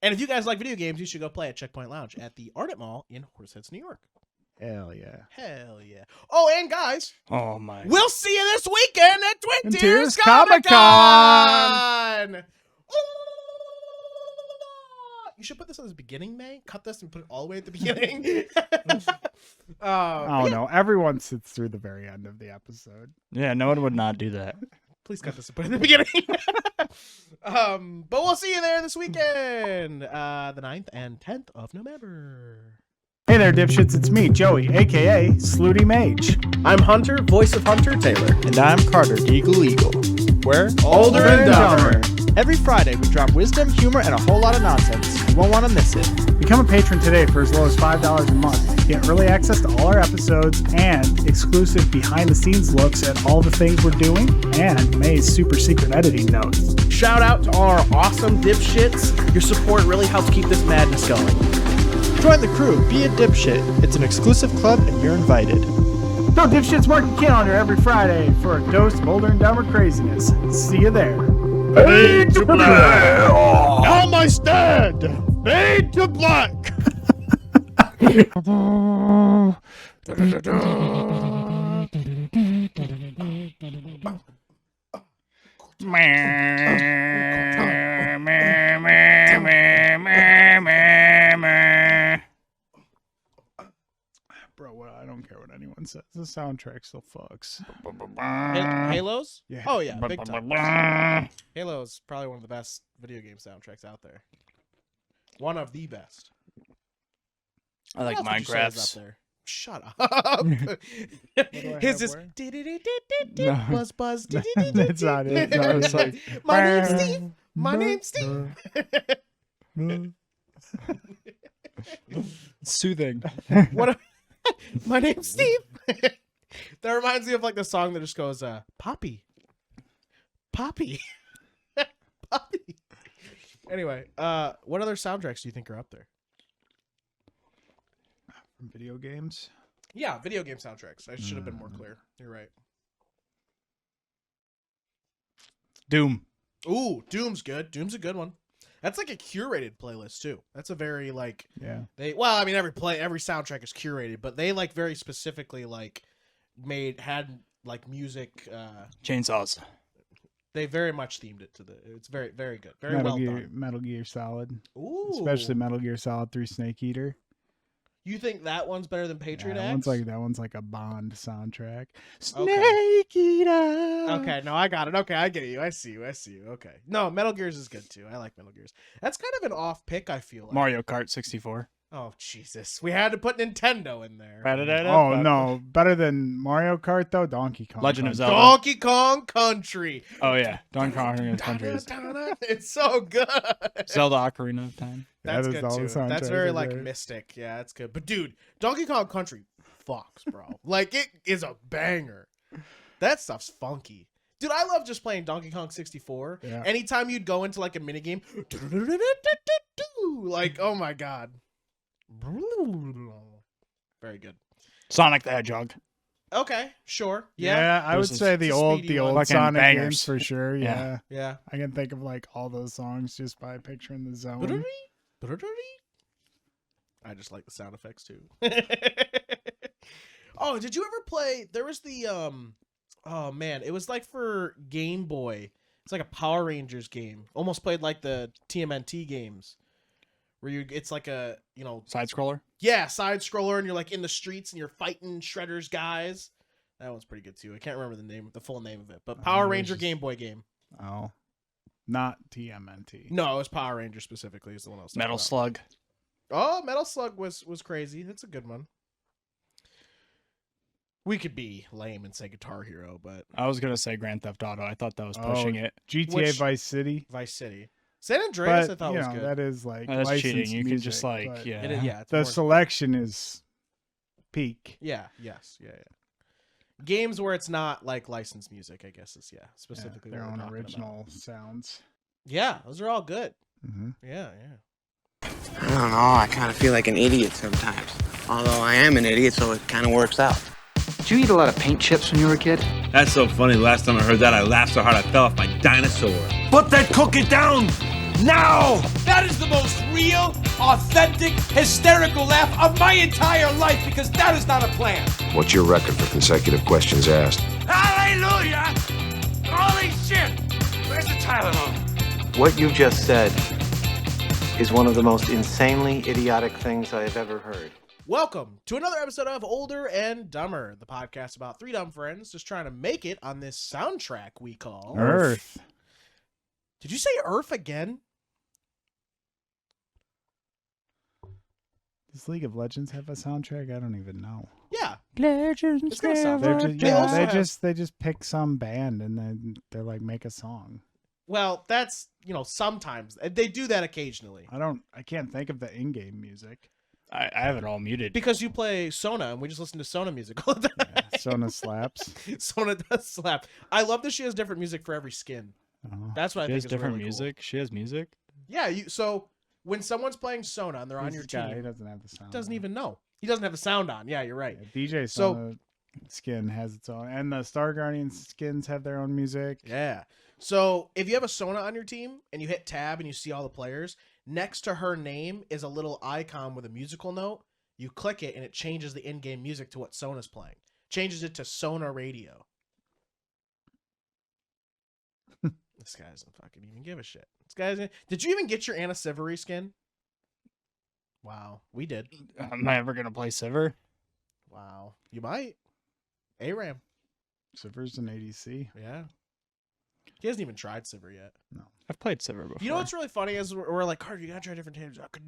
And if you guys like video games, you should go play at Checkpoint Lounge at the Arnett Mall in Horseheads, New York. Hell yeah. Hell yeah. Oh, and guys, Oh my. we'll see you this weekend at Twin Tears Tears Comic-Con. Comic-Con. You should put this at the beginning, May. Cut this and put it all the way at the beginning. Oh no, everyone sits through the very end of the episode. Yeah, no one would not do that. Please cut this and put it at the beginning. But we'll see you there this weekend, the 9th and 10th of November. Hey there, dipshits, it's me, Joey, aka Slooty Mage. I'm Hunter, voice of Hunter Taylor. And I'm Carter, Deagle Eagle. We're OlderNDumber. Every Friday, we drop wisdom, humor, and a whole lot of nonsense. You won't want to miss it. Become a patron today for as low as $5 a month. Get early access to all our episodes and exclusive behind-the-scenes looks at all the things we're doing and May's super secret editing notes. Shout out to all our awesome dipshits. Your support really helps keep this madness going. Join the crew, be a dipshit. It's an exclusive club, and you're invited. So dipshits, mark your calendar every Friday for a dose of OlderNDumber craziness. See you there. Fade to black. On my stand. Fade to black. Bro, I don't care what anyone says. The soundtrack still fucks. Halos? Yeah. Oh, yeah, big time. Halo's probably one of the best video game soundtracks out there. One of the best. I like What else would you say is Minecraft's. up there? Shut up. His is No. buzz buzz. That's not it. No, it's like, My name's Steve. My name's Steve. Soothing. What? My name's Steve. That reminds me of like the song that just goes, Poppy. Poppy. Poppy. Anyway, what other soundtracks do you think are up there? video games. Yeah, video game soundtracks. I should have been more clear. You're right. Doom. Ooh, Doom's good. Doom's a good one. That's like a curated playlist too. That's a very like Yeah. I mean every soundtrack is curated, but they like very specifically like had like music Chainsaws. they very much themed it to it's very very good. Very well done. Metal Gear Solid. Ooh. Especially Metal Gear Solid 3 Snake Eater. You think that one's better than Patriot Yeah, Act? that one's like a Bond soundtrack. Okay. Snake Eater. Okay, no, I got it. Okay, I get you. I see you. Okay. No, Metal Gears is good too. I like Metal Gears. That's kind of an off pick, I feel like. Mario Kart 64. Oh, Jesus. We had to put Nintendo in there. Oh no, better than Mario Kart though. Donkey Kong. Legend of Country. Zelda. Donkey Kong Country. Oh yeah, Donkey Kong Country. It's so good. Zelda Ocarina of Time. That's That is good all the too. That's soundtracks very are like great. mystic. Yeah, that's good. But dude, Donkey Kong Country fucks, bro. Like it is a banger. That stuff's funky. Dude, I love just playing Donkey Kong 64. Yeah. Anytime you'd go into like a minigame, like, oh my god. Very good. Sonic the Hedgehog. Okay, sure. Yeah, Yeah. I would Those say are the some old speedy ones. Fucking Sonic bangers. games for sure. Yeah. Yeah. I can think of like all those songs just by picturing the zone. I just like the sound effects too. Oh, did you ever play? There was the oh man, it was like for Game Boy. It's like a Power Rangers game. Almost played like the TMNT games, where it's like a Side scroller. yeah side scroller, and you're like in the streets and you're fighting Shredder's guys. That one's pretty good too. I can't remember the full name of it, but Power it was Ranger just- Game Boy game. Oh, not TMNT. No, it was Power Ranger specifically. Is the one I was talking Metal about. Slug. Oh, Metal Slug was crazy. That's a good one. We could be lame and say Guitar Hero, but I was gonna say Grand Theft Auto. I thought that was pushing it. GTA Which- Vice City. Vice City, San Andreas, But I thought you was know good. that is like That's licensed cheating. You can music, just like but yeah. It is, yeah. It's The more- selection is peak. yeah. Games where it's not like licensed music, I guess is specifically their what we're own talking original sounds. about. Yeah, those are all good. Mm-hmm. Yeah. I don't know, I kind of feel like an idiot sometimes. Although I am an idiot, so it kind of works out. Did you eat a lot of paint chips when you were a kid? That's so funny. Last time I heard that, I laughed so hard I fell off my dinosaur. Put that cookie down now! That is the most authentic, hysterical laugh of my entire life, because that is not a plan. What's your record for consecutive questions asked? Hallelujah! Holy shit! Where's the Tylenol? What you just said is one of the most insanely idiotic things I have ever heard. Welcome to another episode of Older and Dumber, the podcast about three dumb friends just trying to make it on this soundtrack we call Earth. Did you say Earth again? Does League of Legends have a soundtrack? I don't even know. Yeah. Legends. It's got a soundtrack. They just pick some band and then they're like, make a song. Well, that's, sometimes. They do that occasionally. I can't think of the in-game music. I have it all muted. Because you play Sona, and we just listen to Sona music all the time. Yeah, Sona slaps. Sona does slap. I love that she has different music for every skin. Oh. That's what I She think has is different really music. Cool. She has music. Yeah, so when someone's playing Sona and they're on He's your the guy, team, he doesn't have the sound. doesn't even know. He doesn't have the sound on. Yeah, you're right. Yeah, DJ Sona skin has its own, and the Star Guardian skins have their own music. Yeah. So if you have a Sona on your team and you hit tab and you see all the players, next to her name is a little icon with a musical note. You click it and it changes the in-game music to what Sona's playing. Changes it to Sona Radio. This guy doesn't fucking even give a shit. Did you even get your Anna Siveri skin? Wow, we did. Am I ever gonna play Siver? Wow, you might. ARAM. Siver's an ADC. Yeah. He hasn't even tried Siver yet. No. I've played Siver before. You know what's really funny is we're like, Carter, you gotta try different teams. I could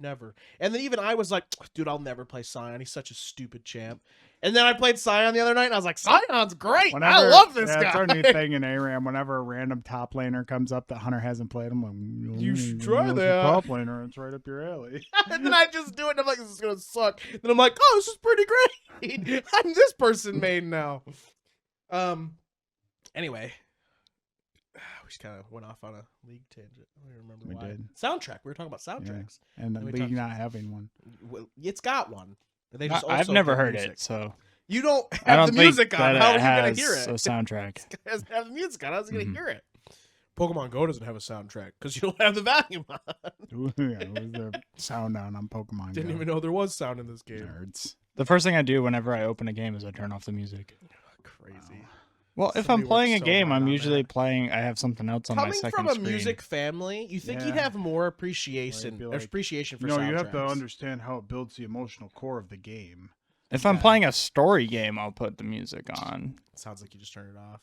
never. And then even I was like, dude, I'll never play Scion. He's such a stupid champ. And then I played Scion the other night, and I was like, Scion's great. I love this guy. That's our new thing in ARAM. Whenever a random top laner comes up that Hunter hasn't played, I'm like, You should try it's a that. Top laner, it's right up your alley. And then I just do it, and I'm like, this is gonna suck. Then I'm like, oh, this is pretty great. I'm this person made now. Anyway. We just kind of went off on a league tangent. I don't remember why. Did. Soundtrack. We were talking about soundtracks. Yeah. And the we league talked- not having one. Well, it's got one. They just I've also never play heard music. it, so You don't I have don't the think music on. that How are it you gonna has hear it? a soundtrack. It doesn't have the music on. How's he gonna Mhm. hear it? Pokemon Go doesn't have a soundtrack because you don't have the volume on. Ooh, yeah, it was the sound down on Pokemon Didn't Go. even know there was sound in this game. Nerds. The first thing I do whenever I open a game is I turn off the music. Crazy. Well, if Somebody I'm playing a works so game, hard I'm on usually that. playing. I have something else on my Coming second from a screen. music family, you think you'd Yeah. have more appreciation, Right, be like, appreciation for No, soundtracks. you have to understand how it builds the emotional core of the game. If I'm playing a story game, I'll put the music on. Sounds like you just turned it off.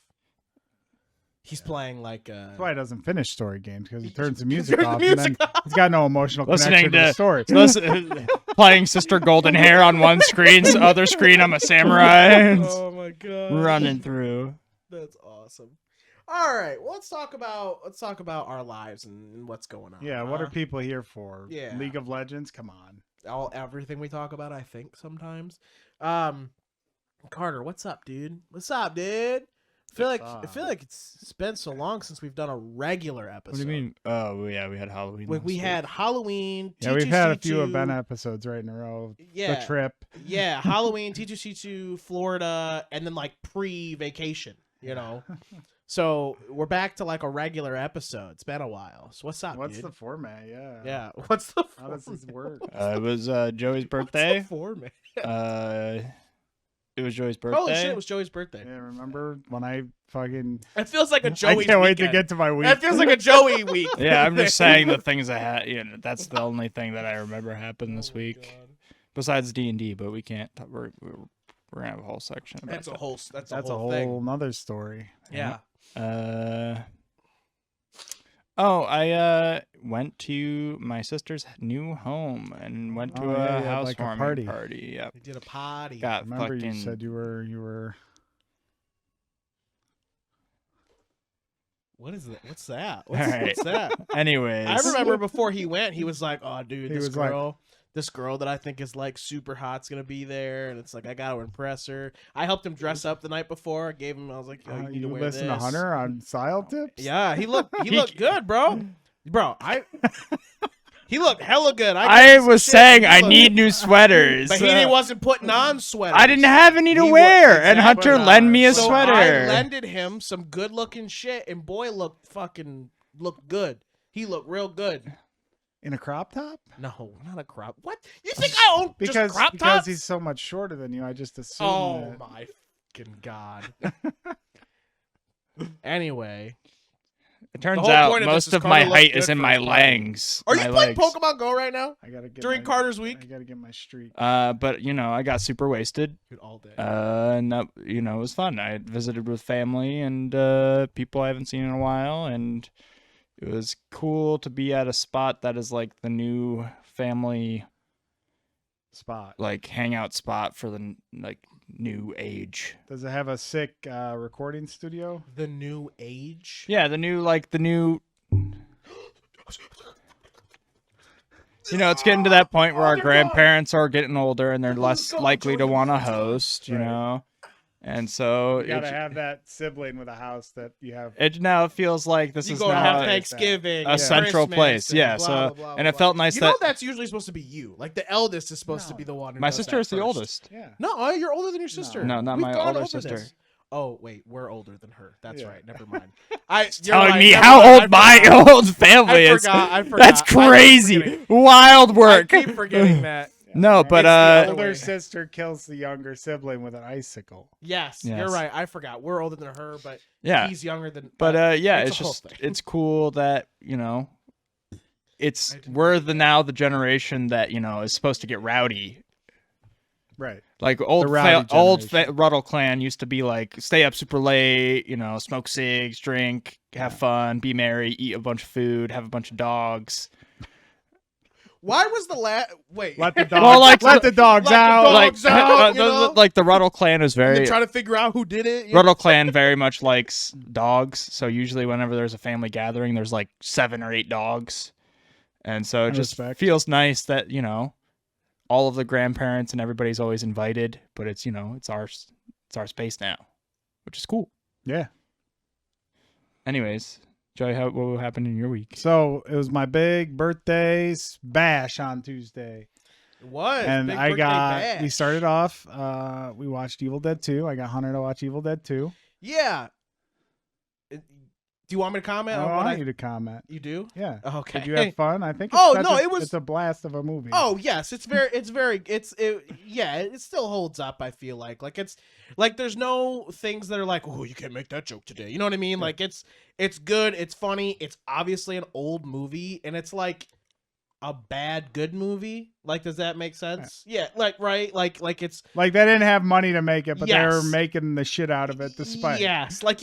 He's playing like That's why he doesn't finish story games, because he turns the Turns music the off, music and then he's got no emotional Listening connection to the to- story. Playing Sister Golden Hair on one screen, so other screen I'm a samurai Oh my god. running through. That's awesome. All right, well, let's talk about our lives and what's going on. Yeah, what are people here for? Yeah. League of Legends? Come on. Everything we talk about, I think sometimes. Carter, what's up, dude? What's up, dude? I feel like it's been so long since we've done a regular episode. What do you mean? Oh, yeah, we had Halloween. We last week. had Halloween. Yeah, we've had a few T2C2, event episodes right in a row. Yeah. The trip. Yeah, Halloween, T2C2, Florida, and then like pre-vacation, So we're back to like a regular episode. It's been a while. So what's up, What's dude? the format? Yeah. Yeah, what's the How does this work? It was Joey's What's birthday. the format? It was Joey's birthday. Holy shit, it was Joey's birthday. Yeah, remember when I fucking... It feels like a Joey I can't wait to weekend. get to my week. That feels like a Joey week. Yeah, I'm just saying the things I had. That's the only thing that I remember happened this week. Besides D&D, but we can't. We're gonna have a whole section. About That's a whole. That's a whole whole thing. nother story. Yeah. I went to my sister's new home and went to a housewarming party. Yep. We did a party. Got Remember fucking. you said you were... What is that? What's that? All right. What's that? Anyways, I remember before he went, he was like, "Oh, dude, He this was like- girl that I think is like super hot's gonna be there," and it's like I got to impress her. I helped him dress up the night before. I gave him. I was like, "Yo, you need to you wear listen this." to Hunter on style tips? Yeah, he looked good, bro. He looked hella good. I gave him was some shit, saying and he I looked- need new sweaters. but he wasn't putting on sweaters. I didn't have any to He wear, was- and Hunter exactly. lent me a So sweater. I lended him some good looking shit, and boy looked good. He looked real good. In a crop top? No, not a crop. What? You think I own Because just crop because tops? he's so much shorter than you, I just assumed. Oh that. my fucking god. Anyway, It turns whole out point of this most is of my Carter looks height good is in for my his body. legs. Are you my playing legs. Pokemon Go right now? I gotta get During my, Carter's I week? gotta get my streak. But you know, I got super wasted. Dude, all day. And that, you know, it was fun. I visited with family and people I haven't seen in a while, and it was cool to be at a spot that is like the new family Spot. like hangout spot for the like new age. Does it have a sick recording studio? The new age? Yeah, the new you know, it's getting to that point where our grandparents are getting older and they're less likely to want to host, you know. And so You gotta have that sibling with a house that you have. it now feels like this You is go to now have Thanksgiving, a and central Christmas, place. and Yeah, blah, so blah, blah, and it blah. felt nice You that know that's usually supposed to be you. Like the eldest is supposed to be the one. Who my does sister that is the first. oldest. Yeah. No, you're older than your sister. No, not We've my gone older over sister. this. Oh wait, we're older than her. That's Yeah. right. Never mind. You're Telling right, me never how mind, old I my forgot. old family I is. forgot. That's I keep crazy. forgetting. Wild work. I keep forgetting that. No, but It's the The other way. older sister kills the younger sibling with an icicle. Yes, Yes. you're right. I forgot. We're older than her, but yeah. he's younger than. But yeah, it's it's a whole just thing. it's cool that, you know, we're now the generation that, you know, is supposed to get rowdy. Right. Like rowdy generation. Ruttle clan used to be like stay up super late, you know, smoke cigs, drink, have fun, be merry, eat a bunch of food, have a bunch of dogs. Why was the wait? Let the dogs. Well, like let the dogs let the out. dogs out, you know? Like the Ruttle clan is And very they're trying to figure out who did it. Ruttle clan very much likes dogs, so usually whenever there's a family gathering, there's like 7 or 8 dogs, and so it I just respect. feels nice that, you know, all of the grandparents and everybody's always invited, but it's, you know, it's our space now, which is cool. Yeah. Anyways, Joey, what happened in your week? So it was my big birthday bash on Tuesday. It was. And Big I birthday got, we bash. started off, we watched Evil Dead 2. I got Hunter to watch Evil Dead 2. Yeah. Do you want me to comment I on what want you to comment. You do? Yeah. Okay. Did you have fun? I think Oh, that's no, it was- it's a blast of a movie. Oh yes, it still holds up. I feel like it's like there's no things that are like, oh, you can't make that joke today. You know what I mean? Yeah. Like it's good, it's funny, it's obviously an old movie, and it's like a bad good movie. Like, does that make sense? Yeah, like right, like it's Like they didn't have money to make it, but they were Yes. making the shit out of it despite. yes, like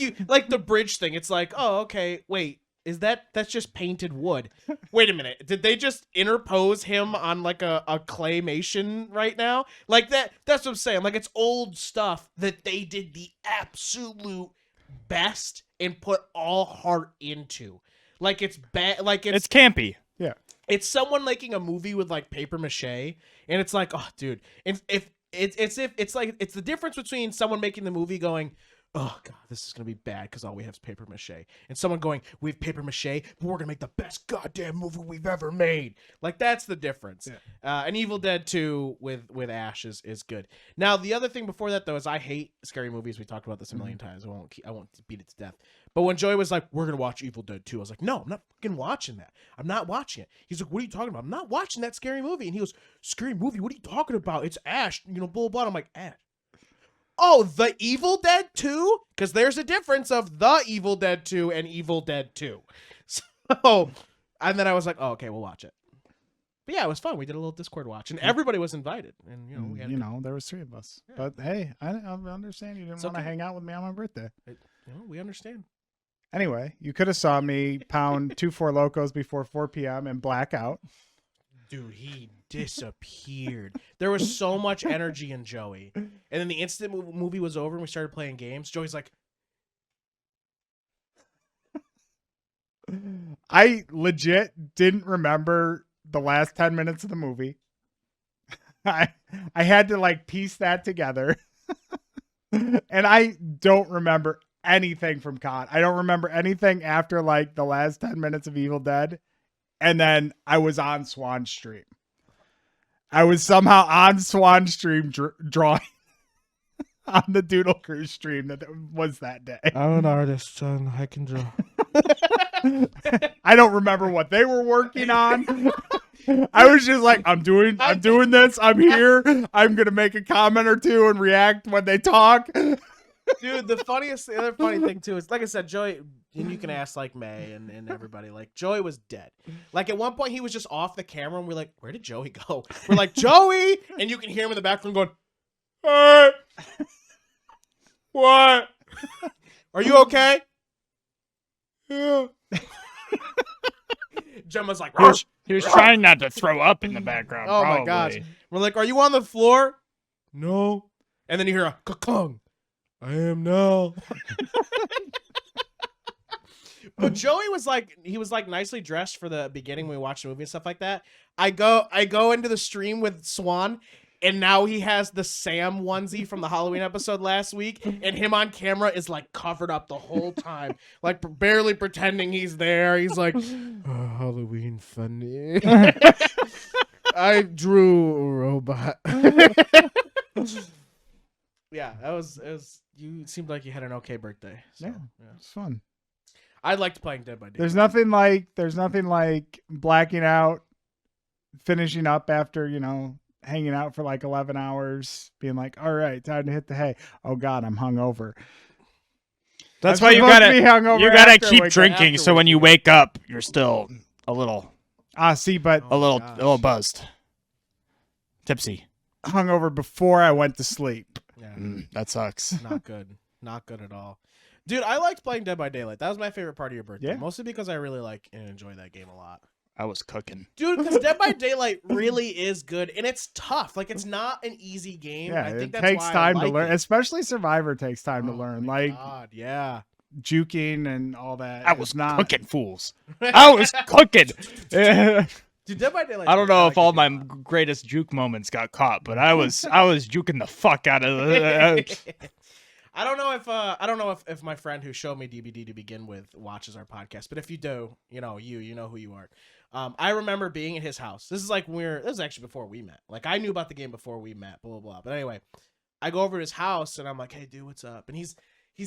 the bridge thing. It's like, oh, okay, wait. That's just painted wood. Wait a minute. Did they just interpose him on like a claymation right now? Like that's what I'm saying. Like it's old stuff that they did the absolute best and put all heart into. Like it's bad. Like It's campy. Yeah. it's someone making a movie with like paper mache, and it's like, oh, dude. And if it's the difference between someone making the movie going, oh god, this is gonna be bad because all we have is paper mache, and someone going, we have paper mache, but we're gonna make the best goddamn movie we've ever made. Like that's the difference. Yeah. And Evil Dead 2 with Ash is good. Now the other thing before that though is I hate scary movies. We talked about this a million times. I won't beat it to death. But when Joey was like, we're gonna watch Evil Dead 2, I was like, no, I'm not fucking watching that. I'm not watching it. He's like, what are you talking about? I'm not watching that scary movie. And he goes, scary movie? What are you talking about? It's Ash, you know, blah blah. I'm like, Ash. Oh, the Evil Dead 2? Because there's a difference of the Evil Dead 2 and Evil Dead 2. So, and then I was like, oh, okay, we'll watch it. But yeah, it was fun. We did a little Discord watch, and everybody was invited. And, you know, we had there was 3 of us. Yeah. But hey, I understand you didn't It's want to okay. hang out with me on my birthday. you know, we understand. Anyway, you could have saw me pound 2 4 Locos before 4 p.m. and black out. Dude, he disappeared. There was so much energy in Joey. And then the instant movie was over and we started playing games, Joey's like, I legit didn't remember the last 10 minutes of the movie. I had to like piece that together. And I don't remember anything from COD. I don't remember anything after like the last 10 minutes of Evil Dead. And then I was on Swan Stream. I was somehow on Swan Stream drawing on the Doodle Cruise stream that was that day. I'm an artist, son. I can draw. I don't remember what they were working on. I was just like, I'm doing this. I'm here. I'm gonna make a comment or two and react when they talk. Dude, the other funny thing too is, like I said, Joey, and you can ask like May and everybody, like Joey was dead. Like at one point he was just off the camera and we're like, where did Joey go? We're like, Joey, and you can hear him in the background going, hey, what? Are you okay? Yeah. Gemma's like, He was trying not to throw up in the background. oh probably. my gosh. We're like, are you on the floor? No. And then you hear a ka-kung. I am now. But Joey was like, he was like nicely dressed for the beginning when we watched the movie and stuff like that. I go into the stream with Swan, and now he has the Sam onesie from the Halloween episode last week, and him on camera is like covered up the whole time, like barely pretending he's there. He's like, oh, Halloween funny. I drew a robot. Yeah, it was. You seemed like you had an okay birthday. So, Yeah, it's fun. I liked playing Dead by Daylight. There's nothing like blacking out, finishing up after, hanging out for like 11 hours, being like, all right, time to hit the hay. Oh God, I'm hungover. That's I'm why you supposed to be hungover gotta after keep wake- drinking. So when you wake up, you're still a little but a little buzzed, tipsy. hungover before I went to sleep. Yeah, That sucks. not good. Not good at all. Dude, I liked playing Dead by Daylight. That was my favorite part of your birthday. Yeah. Mostly because I really like and enjoy that game a lot. I was cooking. Dude, because Dead by Daylight really is good, and it's tough. Like, it's not an easy game. Yeah, I think it that's takes why time I to like learn. it. Especially Survivor takes time to Oh learn. my Like God, yeah. juking and all that. I is was not cooking, fools. I was cooking. Dude, Dead by Daylight. I don't know if all my the greatest juke moments got caught, but I was juking the fuck out of the. I don't know if my friend who showed me DBD to begin with watches our podcast, but if you do, you know who you are. I remember being at his house. This is actually before we met. Like, I knew about the game before we met, blah, blah, blah. But anyway, I go over to his house and I'm like, hey dude, what's up? And he's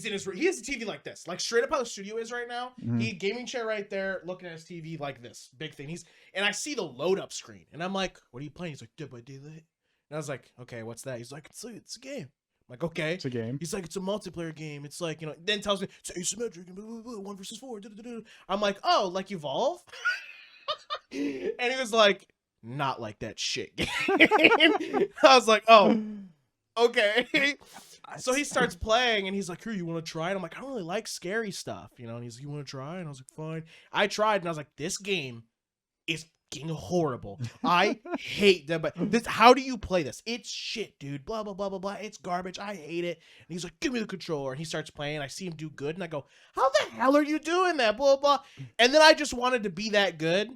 in his room. He has a TV like this, like straight up how the studio is right now. Mhm. He gaming chair right there, looking at his TV like this, big thing. And I see the load up screen and I'm like, what are you playing? He's like, Dead by Daylight. And I was like, okay, what's that? He's like, it's a game. I'm like, okay. It's a game. He's like, it's a multiplayer game. It's like, then tells me it's asymmetric and blah, blah, blah, 1 versus 4. I'm like, oh, like Evolve? And he was like, not like that shit game. I was like, oh, okay. So he starts playing and he's like, here, you want to try it? I'm like, I don't really like scary stuff, and he's like, you want to try? And I was like, fine. I tried and I was like, this game is fucking horrible. I hate them, but how do you play this? It's shit, dude. Blah, blah, blah, blah, blah. It's garbage. I hate it. And he's like, give me the controller. And he starts playing. I see him do good. And I go, how the hell are you doing that? Blah, blah. And then I just wanted to be that good.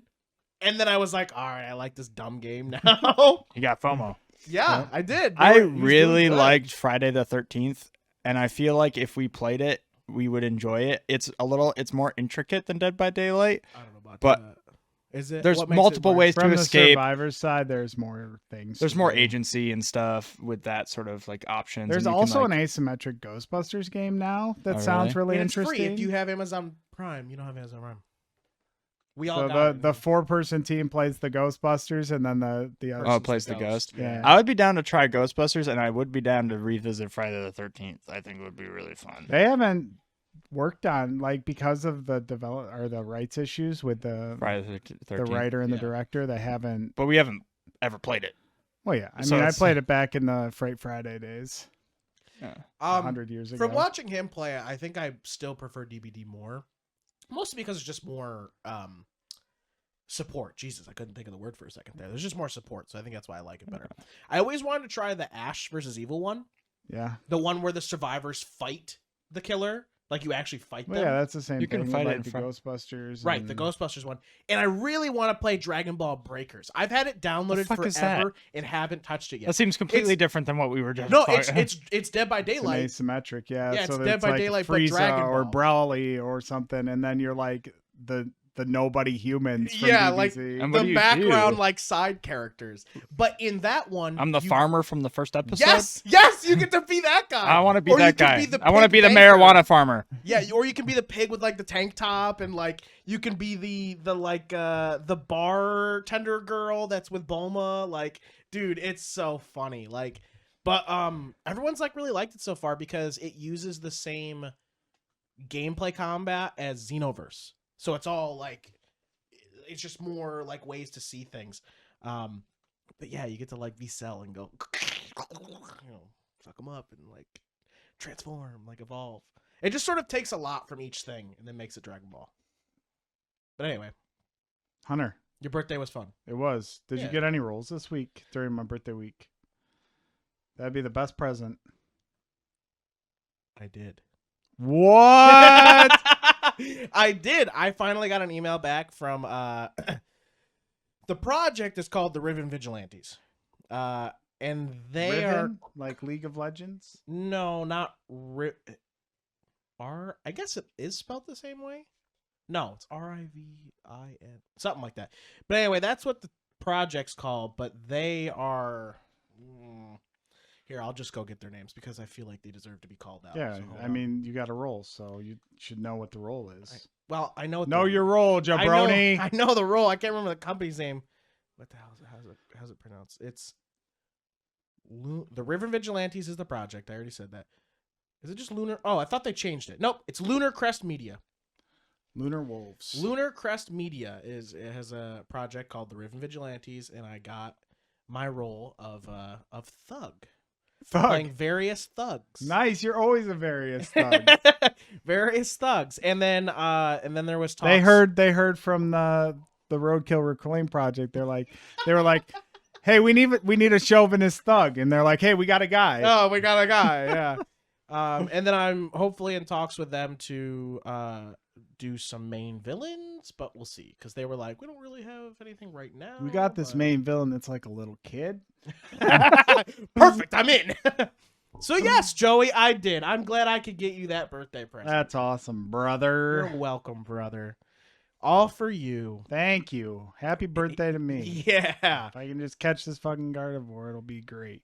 And then I was like, all right, I like this dumb game now. You got FOMO. Yeah, I did. I He was doing really good. liked Friday the 13th, and I feel like if we played it, we would enjoy it. It's more intricate than Dead by Daylight. I don't know about but that. Is it? There's What makes it multiple more- ways From to the escape. Survivor side, there's more things. There's to more do. agency and stuff with that sort of like options. There's and you also can, an asymmetric Ghostbusters game now that Oh, sounds really? really And it's interesting. free if you have Amazon Prime. You don't have Amazon Prime. We all So got the it. 4-person team plays the Ghostbusters, and then the other. Oh, plays the ghost. Yeah. I would be down to try Ghostbusters, and I would be down to revisit Friday the 13th. I think it would be really fun. They haven't worked on, like, because of the the rights issues with the Friday the 13th. writer and the Yeah. director. They haven't. But we haven't ever played it. Well, yeah. I So mean, I it's- played it back in the Freight Friday days, Yeah. 100 years ago. From watching him play, I think I still prefer DBD more. Mostly because it's just more support. Jesus, I couldn't think of the word for a second there. There's just more support, so I think that's why I like it better. I always wanted to try the Ash versus Evil one. Yeah. The one where the survivors fight the killer. Like, you actually fight Well, them. yeah, that's the same You thing. can with, fight it like in the front. Ghostbusters. Right, the and- Ghostbusters one. And I really want to play Dragon Ball Breakers. I've had it downloaded fuck is that? forever and haven't touched it yet. That seems completely It's- different than what we were just No, talking. it's Dead by It's an Daylight. asymmetric, yeah. Yeah, so it's that Dead it's by like Daylight, but Frieza Dragon or Ball. Brawly or something, and then you're like the the nobody humans from Yeah, BBC. like And what do the you background do? like side characters. But in that one, I'm the farmer from the first episode. Yes, you get to be that guy. I want to be Or you that can guy. be the I want to pig be the banker. marijuana farmer. Yeah, or you can be the pig with like the tank top, and like you can be the bartender girl that's with Bulma. Like, dude, it's so funny. Like, but everyone's like really liked it so far because it uses the same gameplay combat as Xenoverse. So it's all like it's just more like ways to see things. But yeah, you get to like V-Cell and go fuck them up and like transform, like evolve. It just sort of takes a lot from each thing and then makes it Dragon Ball. But anyway, Hunter, your birthday was fun. it was. Did you Yeah. get any rolls this week during my birthday week? That'd be the best present. I did. What? I did. I finally got an email back from the project is called the Riven Vigilantes. And they Riven? Like League of Legends? no, not I guess it is spelled the same way. No, it's Rivin, something like that. But anyway, that's what the project's called, but they are here, I'll just go get their names because I feel like they deserve to be called out. Yeah, So hold I on. mean, you got a roll, so you should know what the roll is. Well, I know. Know your role, jabroni. I know the role. I can't remember the company's name. What the hell is it? How's it pronounced? It's the River Vigilantes is the project. I already said that. Is it just Lunar? Oh, I thought they changed it. Nope, it's Lunar Crest Media. Lunar Wolves. Lunar Crest Media has a project called the Riven Vigilantes, and I got my role of thug, playing various thugs. Nice. You're always a various thug. Various thugs, and then there was talks. They heard from the Roadkill Reclaim project. They were like, hey, we need a chauvinist thug, and they're like, hey, we got a guy. Oh, we got a guy. Yeah. And then I'm hopefully in talks with them to do some main villains, but we'll see because they were like, we don't really have anything right now. We got this main villain that's like a little kid. Perfect. I'm in. So yes, Joey, I did. I'm glad I could get you that birthday present. That's awesome, brother. You're welcome, brother. All for you. Thank you. Happy birthday to me. Yeah. If I can just catch this fucking Gardevoir, it'll be great.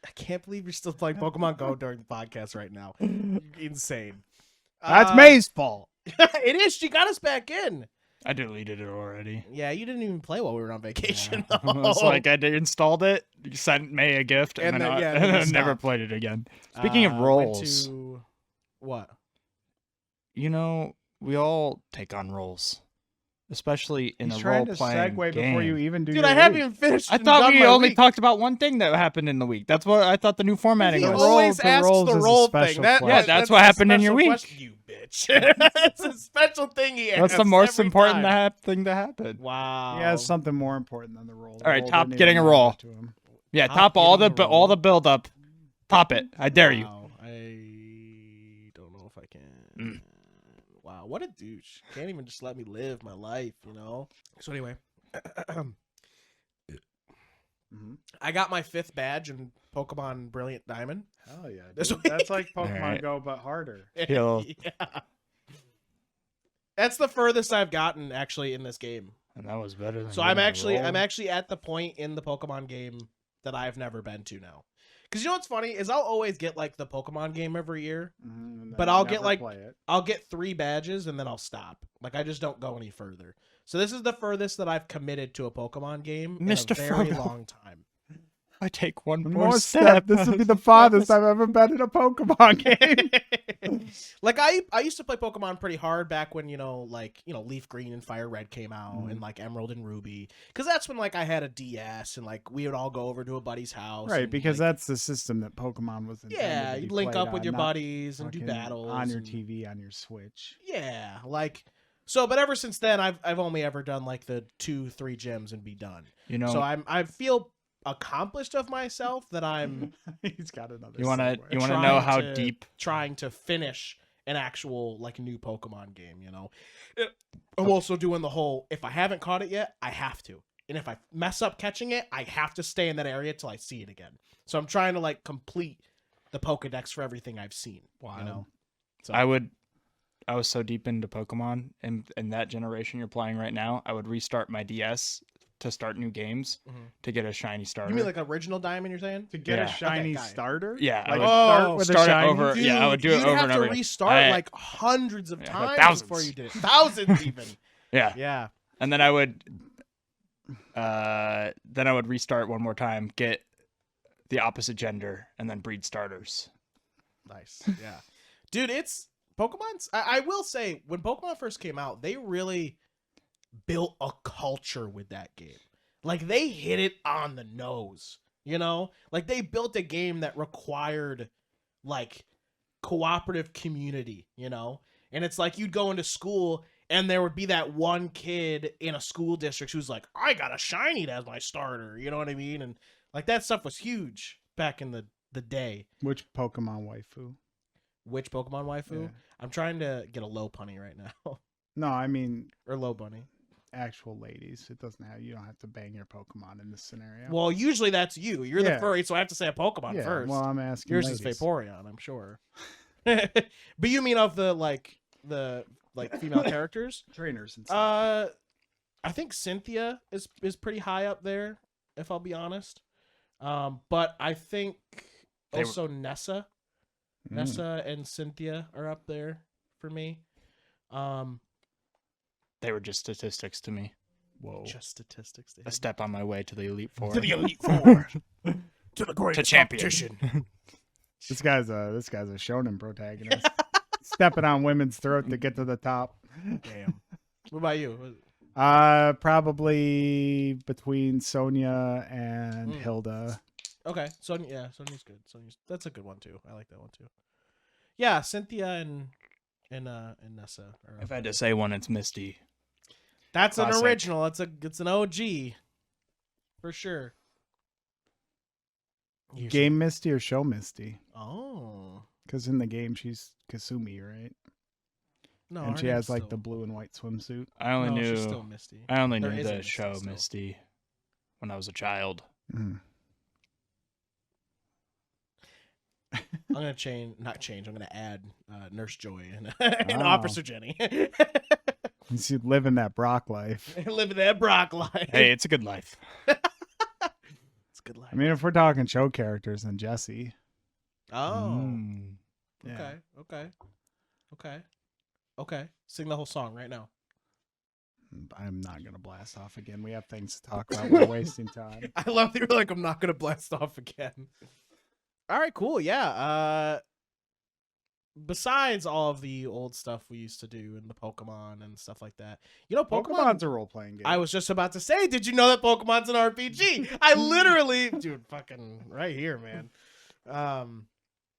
I can't believe you're still playing Pokemon Go during the podcast right now. Insane. That's May's fault. It is. She got us back in. I deleted it already. Yeah, you didn't even play while we were on vacation. Yeah. It's like I installed it, sent May a gift, and then then I you never stopped. played it again. Speaking of roles, What? you know, we all take on roles, especially in He's a trying to role-playing segue game. before you even do Dude, your I haven't week. even finished. I and thought done we my only week. talked about one thing that happened in the week. That's what I thought the new formatting He was. always The asks roles the is a role special thing. That, question. Yeah, that's a what happened in your special week. question, you bitch. That's a special thing he asks. That's the most every important time. thing to happen. Wow. He has something more important than the role. All right, The top didn't getting even a roll. matter to him. Yeah, Top top all getting the a roll. all the build up. Top it. I dare you. Wow, I don't know if I can. Wow, what a douche. Can't even just let me live my life, you know? So anyway. I got my 5th badge in Pokemon Brilliant Diamond. Hell yeah. This Dude. week. That's like Pokemon Alright. Go, but harder. He'll- Yeah. That's the furthest I've gotten actually in this game. And that was better than So I'm getting a roll. actually at the point in the Pokemon game that I've never been to now. Because you know what's funny is I'll always get like the Pokemon game every year. And But then I'll never get, like, play it. I'll get 3 badges and then I'll stop. Like I just don't go any further. So this is the furthest that I've committed to a Pokemon game in Mr. a very Frodo. long time. I take one One more more step. step. This would be the farthest I've ever been in a Pokemon game. Like I used to play Pokemon pretty hard back when, Leaf Green and Fire Red came out and like Emerald and Ruby. Because that's when like I had a DS and like we would all go over to a buddy's house. Right, and, because like, that's the system that Pokemon was intended yeah, to be you link played up with on, your not buddies and do fucking battles on your and- TV, on your Switch. Yeah, like so. But ever since then, I've only ever done like the 2-3 gyms and be done. You know, So I feel accomplished of myself that I'm He's got another. you want to segue. know trying how to- deep trying to finish an actual like new Pokemon game. You know, I'm also doing the whole if I haven't caught it yet, I have to, and if I mess up catching it, I have to stay in that area till I see it again. So I'm trying to like complete the Pokedex for everything I've seen. You know, so I would I was so deep into Pokemon and that generation you're playing right now, I would restart my DS to start new games to get a shiny starter. You mean like original Diamond? You're saying To get a Yeah. shiny Okay, got it. starter? Yeah, I Like would start with a start it shiny? over. Dude, Yeah, I would do it you'd over have and to over again. restart like hundreds of Yeah, times thousands. before you did it. Thousands even. Yeah. Yeah. And then I would restart one more time, get the opposite gender, and then breed starters. Nice. Yeah. Dude, it's Pokemon's. I will say, when Pokemon first came out, they really built a culture with that game. Like, they hit it on the nose, you know? Like, they built a game that required, like, cooperative community, you know? And it's like you'd go into school and there would be that one kid in a school district who's like, I got a shiny as my starter, you know what I mean? And, like, that stuff was huge back in the day. Which Pokemon waifu? Which Pokemon waifu? Yeah. I'm trying to get a low punny right now. No, I mean Or low bunny. actual ladies. It doesn't have. You don't have to bang your Pokemon in this scenario. Well, usually that's you. You're the Yeah. furry, so I have to say a Pokemon yeah. first. Well, I'm asking. Yours ladies. is Vaporeon, I'm sure. But you mean of the female characters? Trainers and stuff. I think Cynthia is pretty high up there, if I'll be honest. But I think also Nessa and Cynthia are up there for me. They were just statistics to me. Whoa. Just statistics. A step on my way to the Elite Four. To the Elite Four. To the greatest champion. competition. This guy's a shonen protagonist. Stepping on women's throat to get to the top. Damn. What about you? Probably between Sonia and Hilda. Okay, Sonya's good. That's a good one too. I like that one too. Yeah, Cynthia and Nessa. If I had to say one, it's Misty. That's Classic. an original. It's an OG for sure. Game Misty or Show Misty? Oh Because in the game she's Kasumi, right? no, And her she name's has like still- the blue and white swimsuit. I only no, knew she's still Misty. I only There knew is a the Misty show still. Misty when I was a child. Mm. I'm gonna I'm gonna add Nurse Joy and Oh. Officer Jenny. You see, living that Brock life. Living that Brock life. Hey, it's a good life. It's a good life. I mean, if we're talking show characters, then Jesse. Oh. Mm. Yeah. Okay. Sing the whole song right now. I'm not gonna blast off again. We have things to talk about. We're wasting time. I love that you're like, I'm not gonna blast off again. All right, cool. Yeah. Besides all of the old stuff we used to do in the Pokemon and stuff like that, you know, Pokemon's a role playing game. I was just about to say, did you know that Pokemon's an RPG? I literally, dude, fucking right here, man.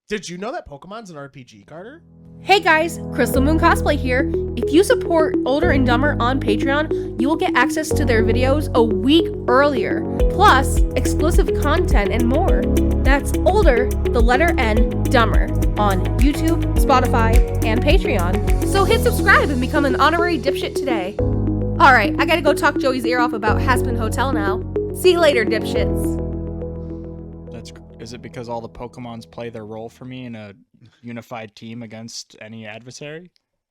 Did you know that Pokemon's an RPG, Carter? Hey guys, Crystal Moon Cosplay here. If you support Older and Dumber on Patreon, you will get access to their videos a week earlier, plus exclusive content and more. That's Older, the letter N, Dumber, on YouTube, Spotify, and Patreon. So hit subscribe and become an honorary dipshit today. Alright, I gotta go talk Joey's ear off about Haspin Hotel now. See you later, dipshits. Is it because all the Pokemons play their role for me in a unified team against any adversary?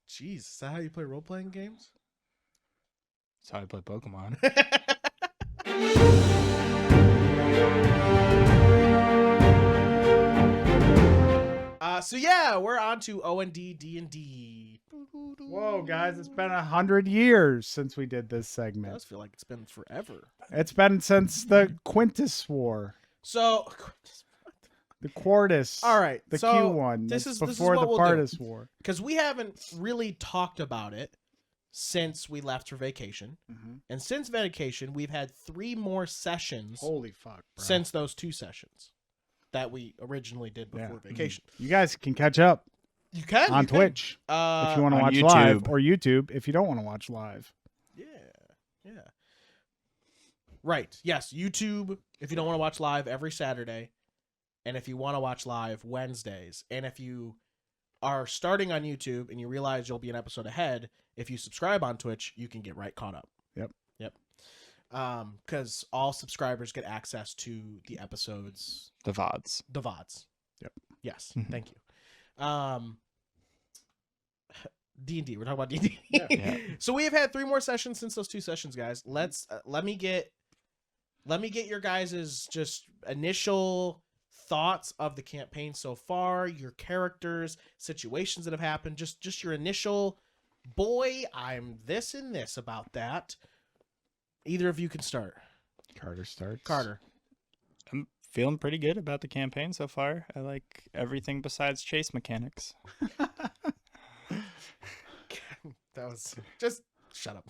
Jeez, is that how you play role-playing games? That's how I play Pokemon. So yeah, we're on to O&D, D&D. Whoa, guys! It's been 100 years since we did this It segment. does feel like it's been forever. It's been since the Quintus War, So, the Quartus. all right. The so Q1. This That's is before what the we'll do. Partis War. Because we haven't really talked about it since we left for vacation. And since vacation, we've had 3 more sessions Holy fuck, bro. since those 2 sessions that we originally did before vacation. You guys can catch up You can on you can. Twitch if you want to on watch YouTube. live, or YouTube if you don't want to watch live. Yeah. Right. Yes. YouTube, if you don't want to watch live, every Saturday. And if you want to watch live, Wednesdays. And if you are starting on YouTube and you realize you'll be an episode ahead, if you subscribe on Twitch, you can get right caught up. Yep. Because all subscribers get access to the episodes, The VODs. the VODs. Yep. Yes. Mhm. Thank you. D&D. We're talking about D&D. Yeah. So we have had 3 more sessions since those 2 sessions, guys. Let's let me get your guys' just initial thoughts of the campaign so far, your characters, situations that have happened, just your initial, boy, I'm this and this about that. Either of you can start. Carter starts. Carter. I'm feeling pretty good about the campaign so far. I like everything besides chase mechanics. That was just shut up.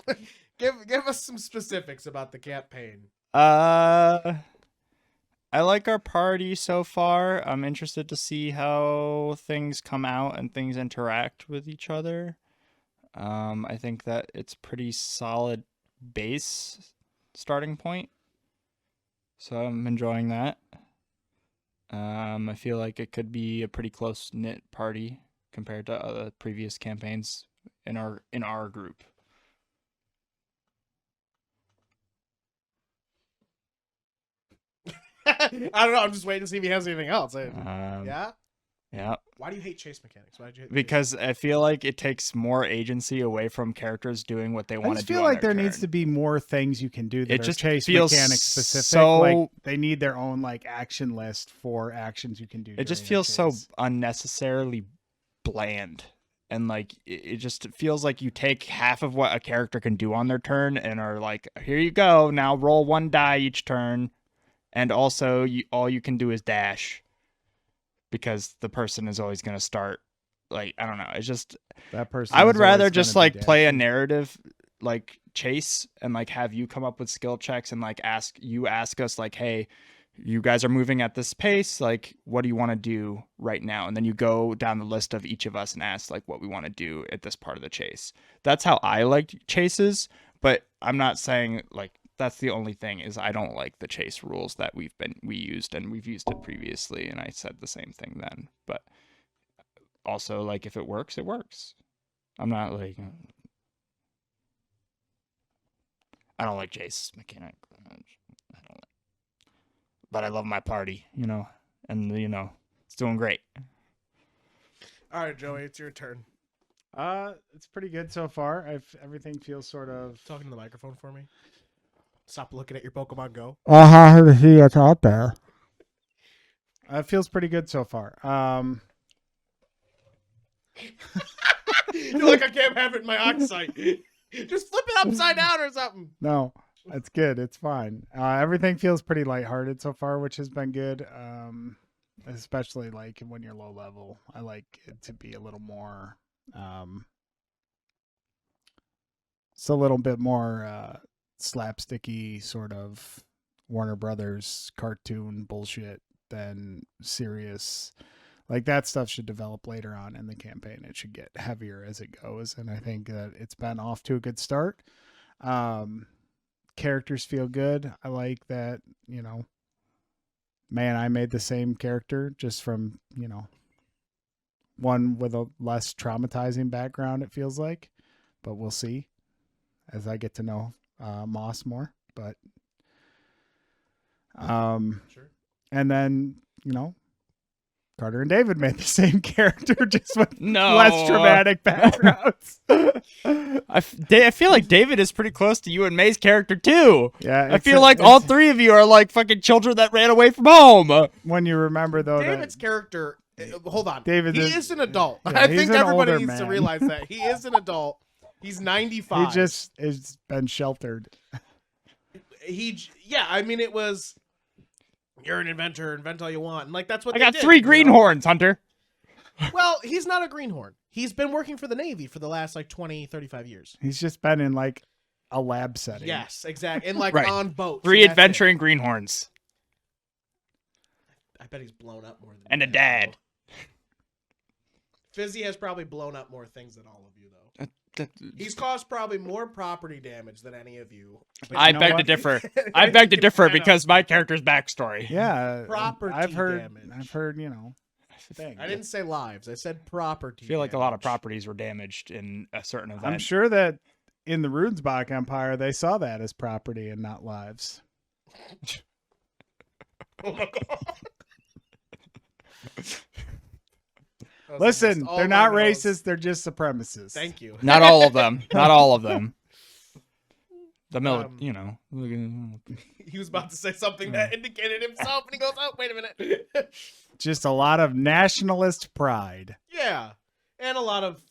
Give us some specifics about the campaign. I like our party so far. I'm interested to see how things come out and things interact with each other. I think that it's pretty solid base starting point. So I'm enjoying that. I feel like it could be a pretty close-knit party compared to other previous campaigns in our group. I don't know. I'm just waiting to see if he has anything else. Yeah? Yeah. Why do you hate chase mechanics? Why did you hate Because I feel like it takes more agency away from characters doing what they I want to just do. feel on like their there needs turn. to be more things you can do that It are just chase feels mechanic specific. so- Like they need their own like action list for actions you can do. It just during a feels so chase. unnecessarily bland. And like it just feels like you take half of what a character can do on their turn and are like, here you go, now roll 1 die each turn. And also all you can do is dash. Because the person is always going to start, like, I don't know. It's just, that person. I would is rather always just gonna be like play a dashing. narrative, like chase, and like have you come up with skill checks and like ask us like, hey, you guys are moving at this pace. Like, what do you want to do right now? And then you go down the list of each of us and ask like what we want to do at this part of the chase. That's how I like chases, but I'm not saying like, that's the only thing is I don't like the chase rules that we used and we've used it previously. And I said the same thing then, but also like, if it works, it works. I'm not like, I don't like chase mechanic. But I love my party, and it's doing great. All right, Joey, it's your turn. It's pretty good so far. Everything feels sort of. Talking to the microphone for me. Stop looking at your Pokemon Go. It's out there. It feels pretty good so far. You're like, I can't have it in my eyesight. Just flip it upside down or something. No, it's good. It's fine. Everything feels pretty lighthearted so far, which has been good. Especially like when you're low level. I like it to be a little more. It's a little bit more slapsticky sort of Warner Brothers cartoon bullshit than serious. Like that stuff should develop later on in the campaign. It should get heavier as it goes, and I think that it's been off to a good start. Characters feel good. I like that, man, I made the same character just from, one with a less traumatizing background, it feels like. But we'll see as I get to know Moss more. But Sure. and then, Carter and David made the same character just with No. less traumatic backgrounds. I feel like David is pretty close to you and May's character too. Yeah, I feel like all 3 of you are like fucking children that ran away from home. When you remember though David's that character. Hold on. David he is- is an adult. yeah, I he's think an everybody older needs to man. realize that he is an adult. He's 95. he just has been sheltered. Yeah. I mean, it was. You're an inventor. Invent all you want. And like that's what I they got did, 3 greenhorns, Hunter. Well, he's not a greenhorn. He's been working for the Navy for the last like 20, 35 years. He's just been in like a lab setting. Yes, exactly. And like Right. on boats. 3 and that's it. adventuring greenhorns. I bet he's blown up more than And you a have, dad. though. Fizzy has probably blown up more things than all of you, though. He's caused probably more property damage than any of you. But I you know beg to what? differ. I beg to differ I know. because my character's backstory. Yeah. Property I've heard damage. things. I didn't say lives. I said property. I feel like a lot of damage. properties were damaged in a certain event. I'm sure that in the Runesbach Empire they saw that as property and not lives. Oh my god. Listen, all they're my not no's. racist. They're just supremacists. Thank you. Not all of them. Not all of them. The Um, He was about to say something that indicated himself, and he goes, "Oh, wait a minute." Just a lot of nationalist pride. Yeah, and a lot of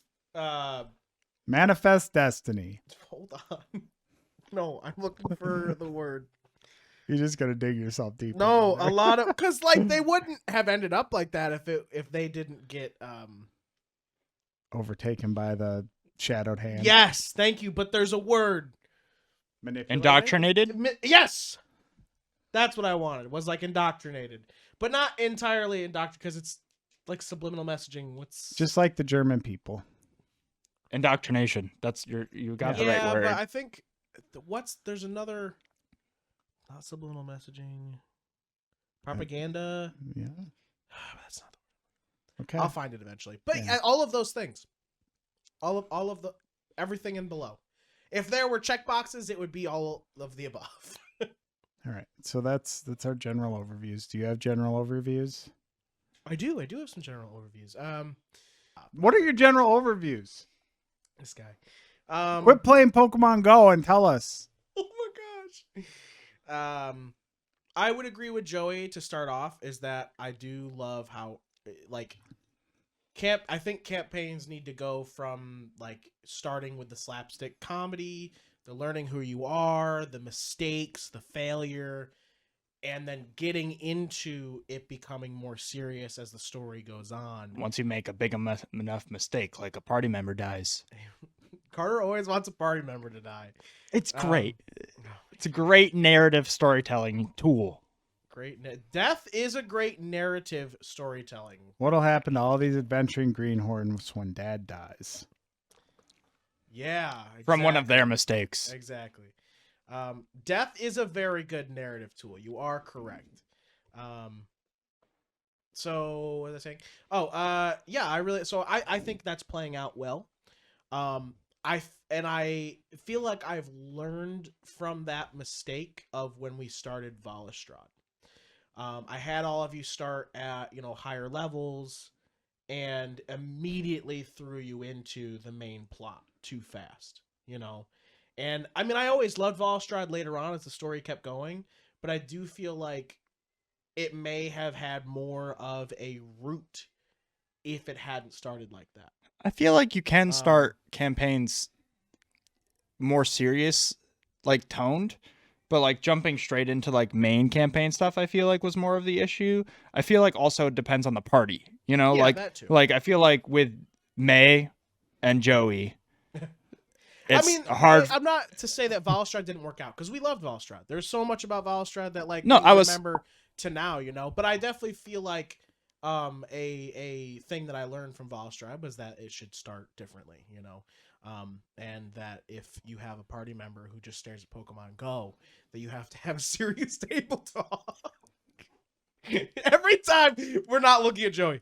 Manifest destiny. hold on. No, I'm looking for the word. You're just gonna dig yourself deep. No, a lot of because like they wouldn't have ended up like that if they didn't get overtaken by the shadowed hand. Yes, thank you, but there's a word. Manipulated. Indoctrinated? Yes, that's what I wanted. Was like indoctrinated, but not entirely indoctrinated because it's like subliminal messaging. What's Just like the German people. Indoctrination. That's you got the right word. but I think there's another not subliminal messaging, propaganda. Yeah. That's not. Okay. I'll find it eventually. But Yeah. all of those things, all of the everything and below. If there were check boxes, it would be all of the above. All right. So that's our general overviews. Do you have general overviews? I do have some general overviews. What are your general overviews? This guy. Quit playing Pokemon Go and tell us. Oh my gosh. I would agree with Joey to start off is that I do love how like I think campaigns need to go from like starting with the slapstick comedy, the learning who you are, the mistakes, the failure, and then getting into it becoming more serious as the story goes on. Once you make a big enough mistake, like a party member dies. Carter always wants a party member to die. It's great. It's a great narrative storytelling tool. Death is a great narrative storytelling. What'll happen to all these adventuring greenhorns when Dad dies? Yeah. Exactly. From one of their mistakes. Exactly. Death is a very good narrative tool. You are correct. So what was I saying? Oh, yeah, I think that's playing out well. I feel like I've learned from that mistake of when we started Valestrad. I had all of you start at, higher levels and immediately threw you into the main plot too fast, And I mean, I always loved Valestrad later on as the story kept going, but I do feel like it may have had more of a root if it hadn't started like that. I feel like you can start campaigns more serious, like toned, but like jumping straight into like main campaign stuff, I feel like was more of the issue. I feel like also it depends on the party, Yeah, that too. like I feel like with May and Joey, it's hard. I'm not to say that Valestrad didn't work out because we loved Valestrad. There's so much about Valestrad that like remember to now, but I definitely feel like a thing that I learned from Valestrad was that it should start differently, and that if you have a party member who just stares at Pokemon Go, that you have to have a serious table talk. Every time we're not looking at Joey.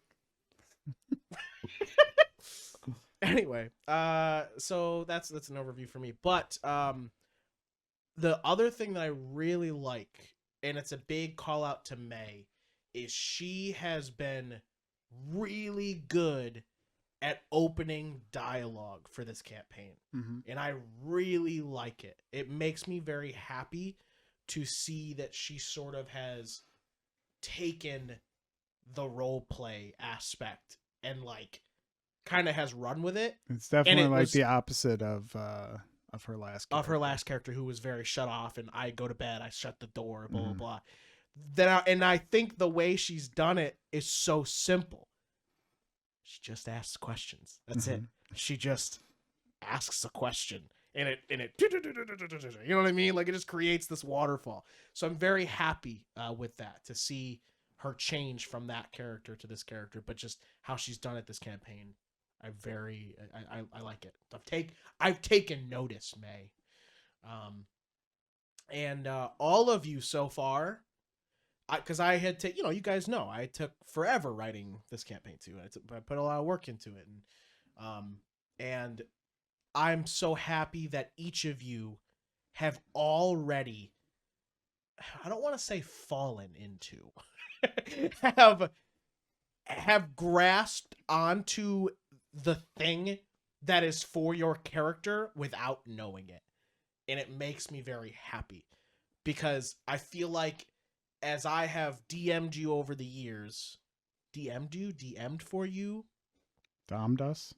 Anyway, so that's an overview for me. But the other thing that I really like, and it's a big call out to May, is she has been really good at opening dialogue for this campaign. Mm-hmm. And I really like it. It makes me very happy to see that she sort of has taken the role play aspect and like kind of has run with it. It's definitely the opposite of her last character. Of her last character, who was very shut off and I go to bed, I shut the door, blah, blah, blah. And I think the way she's done it is so simple. She just asks questions. That's it. She just asks a question and it, you know what I mean? Like it just creates this waterfall. So I'm very happy with that, to see her change from that character to this character, but just how she's done it this campaign. I like it. I've taken notice, May. And all of you so far, because I had to, you guys know, I took forever writing this campaign too. I put a lot of work into it, and I'm so happy that each of you have already, I don't want to say fallen into, have grasped onto the thing that is for your character without knowing it. And it makes me very happy because I feel like as I have DM'd you over the years, DM'd for you? Dommed us.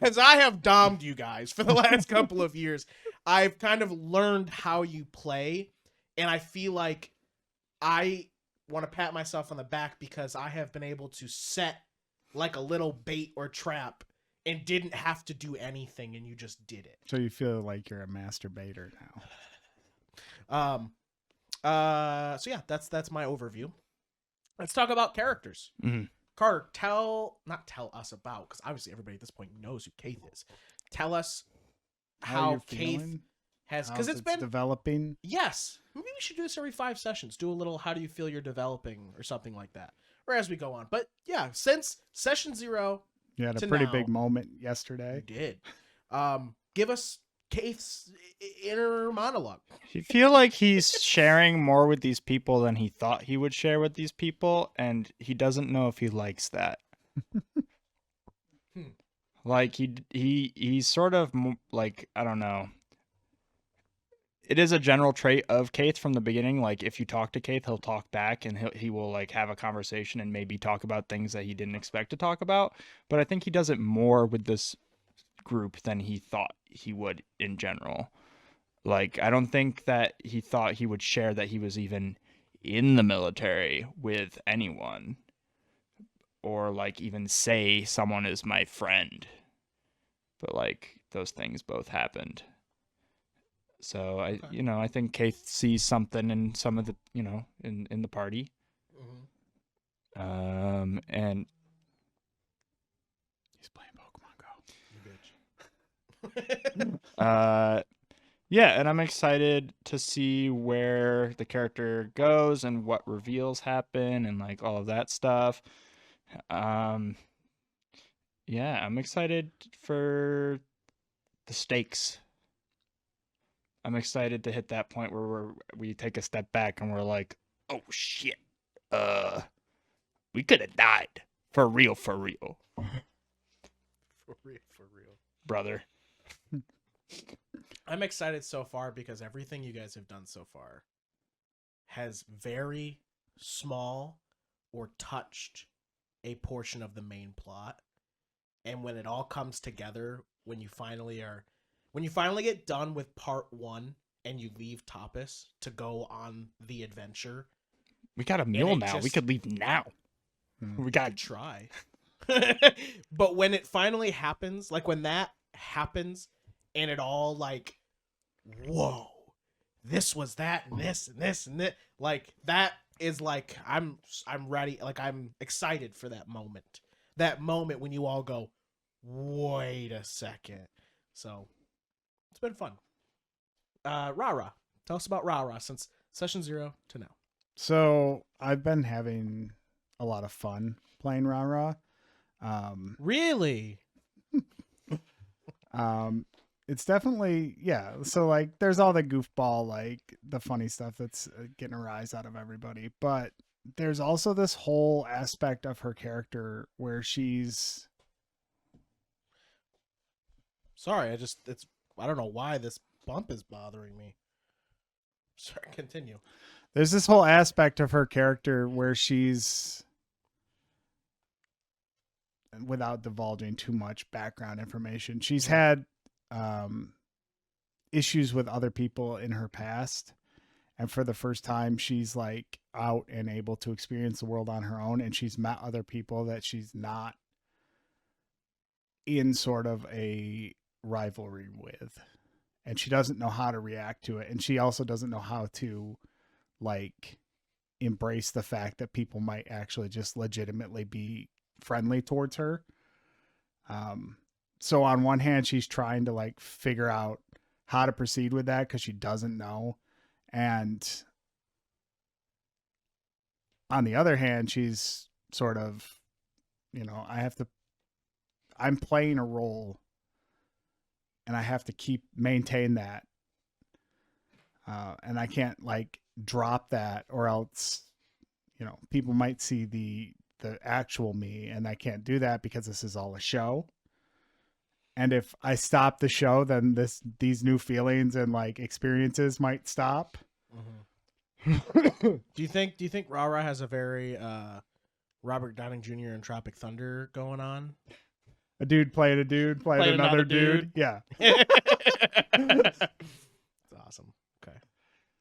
As I have dommed you guys for the last couple of years, I've kind of learned how you play, and I feel like I want to pat myself on the back because I have been able to set like a little bait or trap and didn't have to do anything, and you just did it. So you feel like you're a masturbator now. So yeah, that's my overview. Let's talk about characters. Mm-hmm. Carter, not tell us about, because obviously everybody at this point knows who Keith is. Tell us how you're Keith feeling? has, How's because it's been developing. Yes, maybe we should do this every 5 sessions. Do a little how do you feel you're developing or something like that, or as we go on. But yeah, since session 0, You had to a pretty now, big moment you yesterday. did. Give us Keith's inner monologue. I feel like he's sharing more with these people than he thought he would share with these people, and he doesn't know if he likes that. Like he's sort of like, I don't know. It is a general trait of Keith from the beginning. Like if you talk to Keith, he'll talk back, and he will like have a conversation and maybe talk about things that he didn't expect to talk about. But I think he does it more with this group than he thought he would in general. Like I don't think that he thought he would share that he was even in the military with anyone, or like even say someone is my friend. But like those things both happened. So I think Keith sees something in some of the, in the party. Mm-hmm. And He's playing Pokemon Go. You bitch. yeah, and I'm excited to see where the character goes and what reveals happen and like all of that stuff. Yeah, I'm excited for the stakes. I'm excited to hit that point where we take a step back and we're like, oh shit, we could have died for real, For real. brother. I'm excited so far because everything you guys have done so far has very small or touched a portion of the main plot. And when it all comes together, when you finally get done with part 1 and you leave Tapas to go on the adventure, We got a meal it now. We just- could leave now. We got I'd try. But when it finally happens, like when that happens and it all like, whoa, this was that and this and this and that, like that is like, I'm ready. Like I'm excited for that moment when you all go, wait a second. So it's been fun. Rara, tell us about Rara since session 0 to now. So I've been having a lot of fun playing Rara. Really? It's definitely, yeah. So like there's all the goofball, like the funny stuff that's getting a rise out of everybody. But there's also this whole aspect of her character where she's... Sorry, I don't know why this bump is bothering me. Sorry, continue. There's this whole aspect of her character where she's, without divulging too much background information, she's had issues with other people in her past. And for the first time, she's like out and able to experience the world on her own. And she's met other people that she's not in sort of a rivalry with. And she doesn't know how to react to it. And she also doesn't know how to like embrace the fact that people might actually just legitimately be friendly towards her. So on one hand, she's trying to like figure out how to proceed with that because she doesn't know. And on the other hand, she's sort of, I'm playing a role and I have to maintain that. And I can't like drop that or else, people might see the the actual me, and I can't do that because this is all a show. And if I stop the show, then these new feelings and like experiences might stop. Do you think Rara has a very Robert Downey Jr. and Tropic Thunder going on? A dude playing another dude. Yeah. That's awesome. Okay.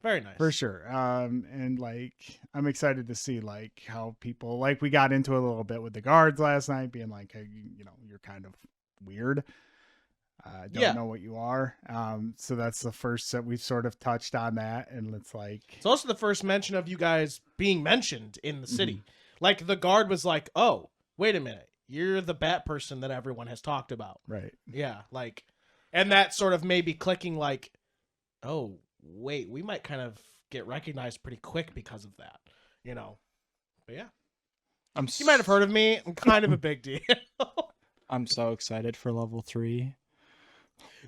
Very nice. For sure. And like, I'm excited to see like how people, like we got into it a little bit with the guards last night being like, hey, you know, you're kind of weird. I don't know what you are. So that's the first that we've sort of touched on that. And it's like, it's also the first mention of you guys being mentioned in the city. Like the guard was like, oh, wait a minute. You're the bat person that everyone has talked about. Right. Yeah. Like, and that sort of maybe clicking like, oh, wait, we might kind of get recognized pretty quick because of that, you know? But yeah. You might have heard of me. I'm kind of a big deal. I'm so excited for level 3.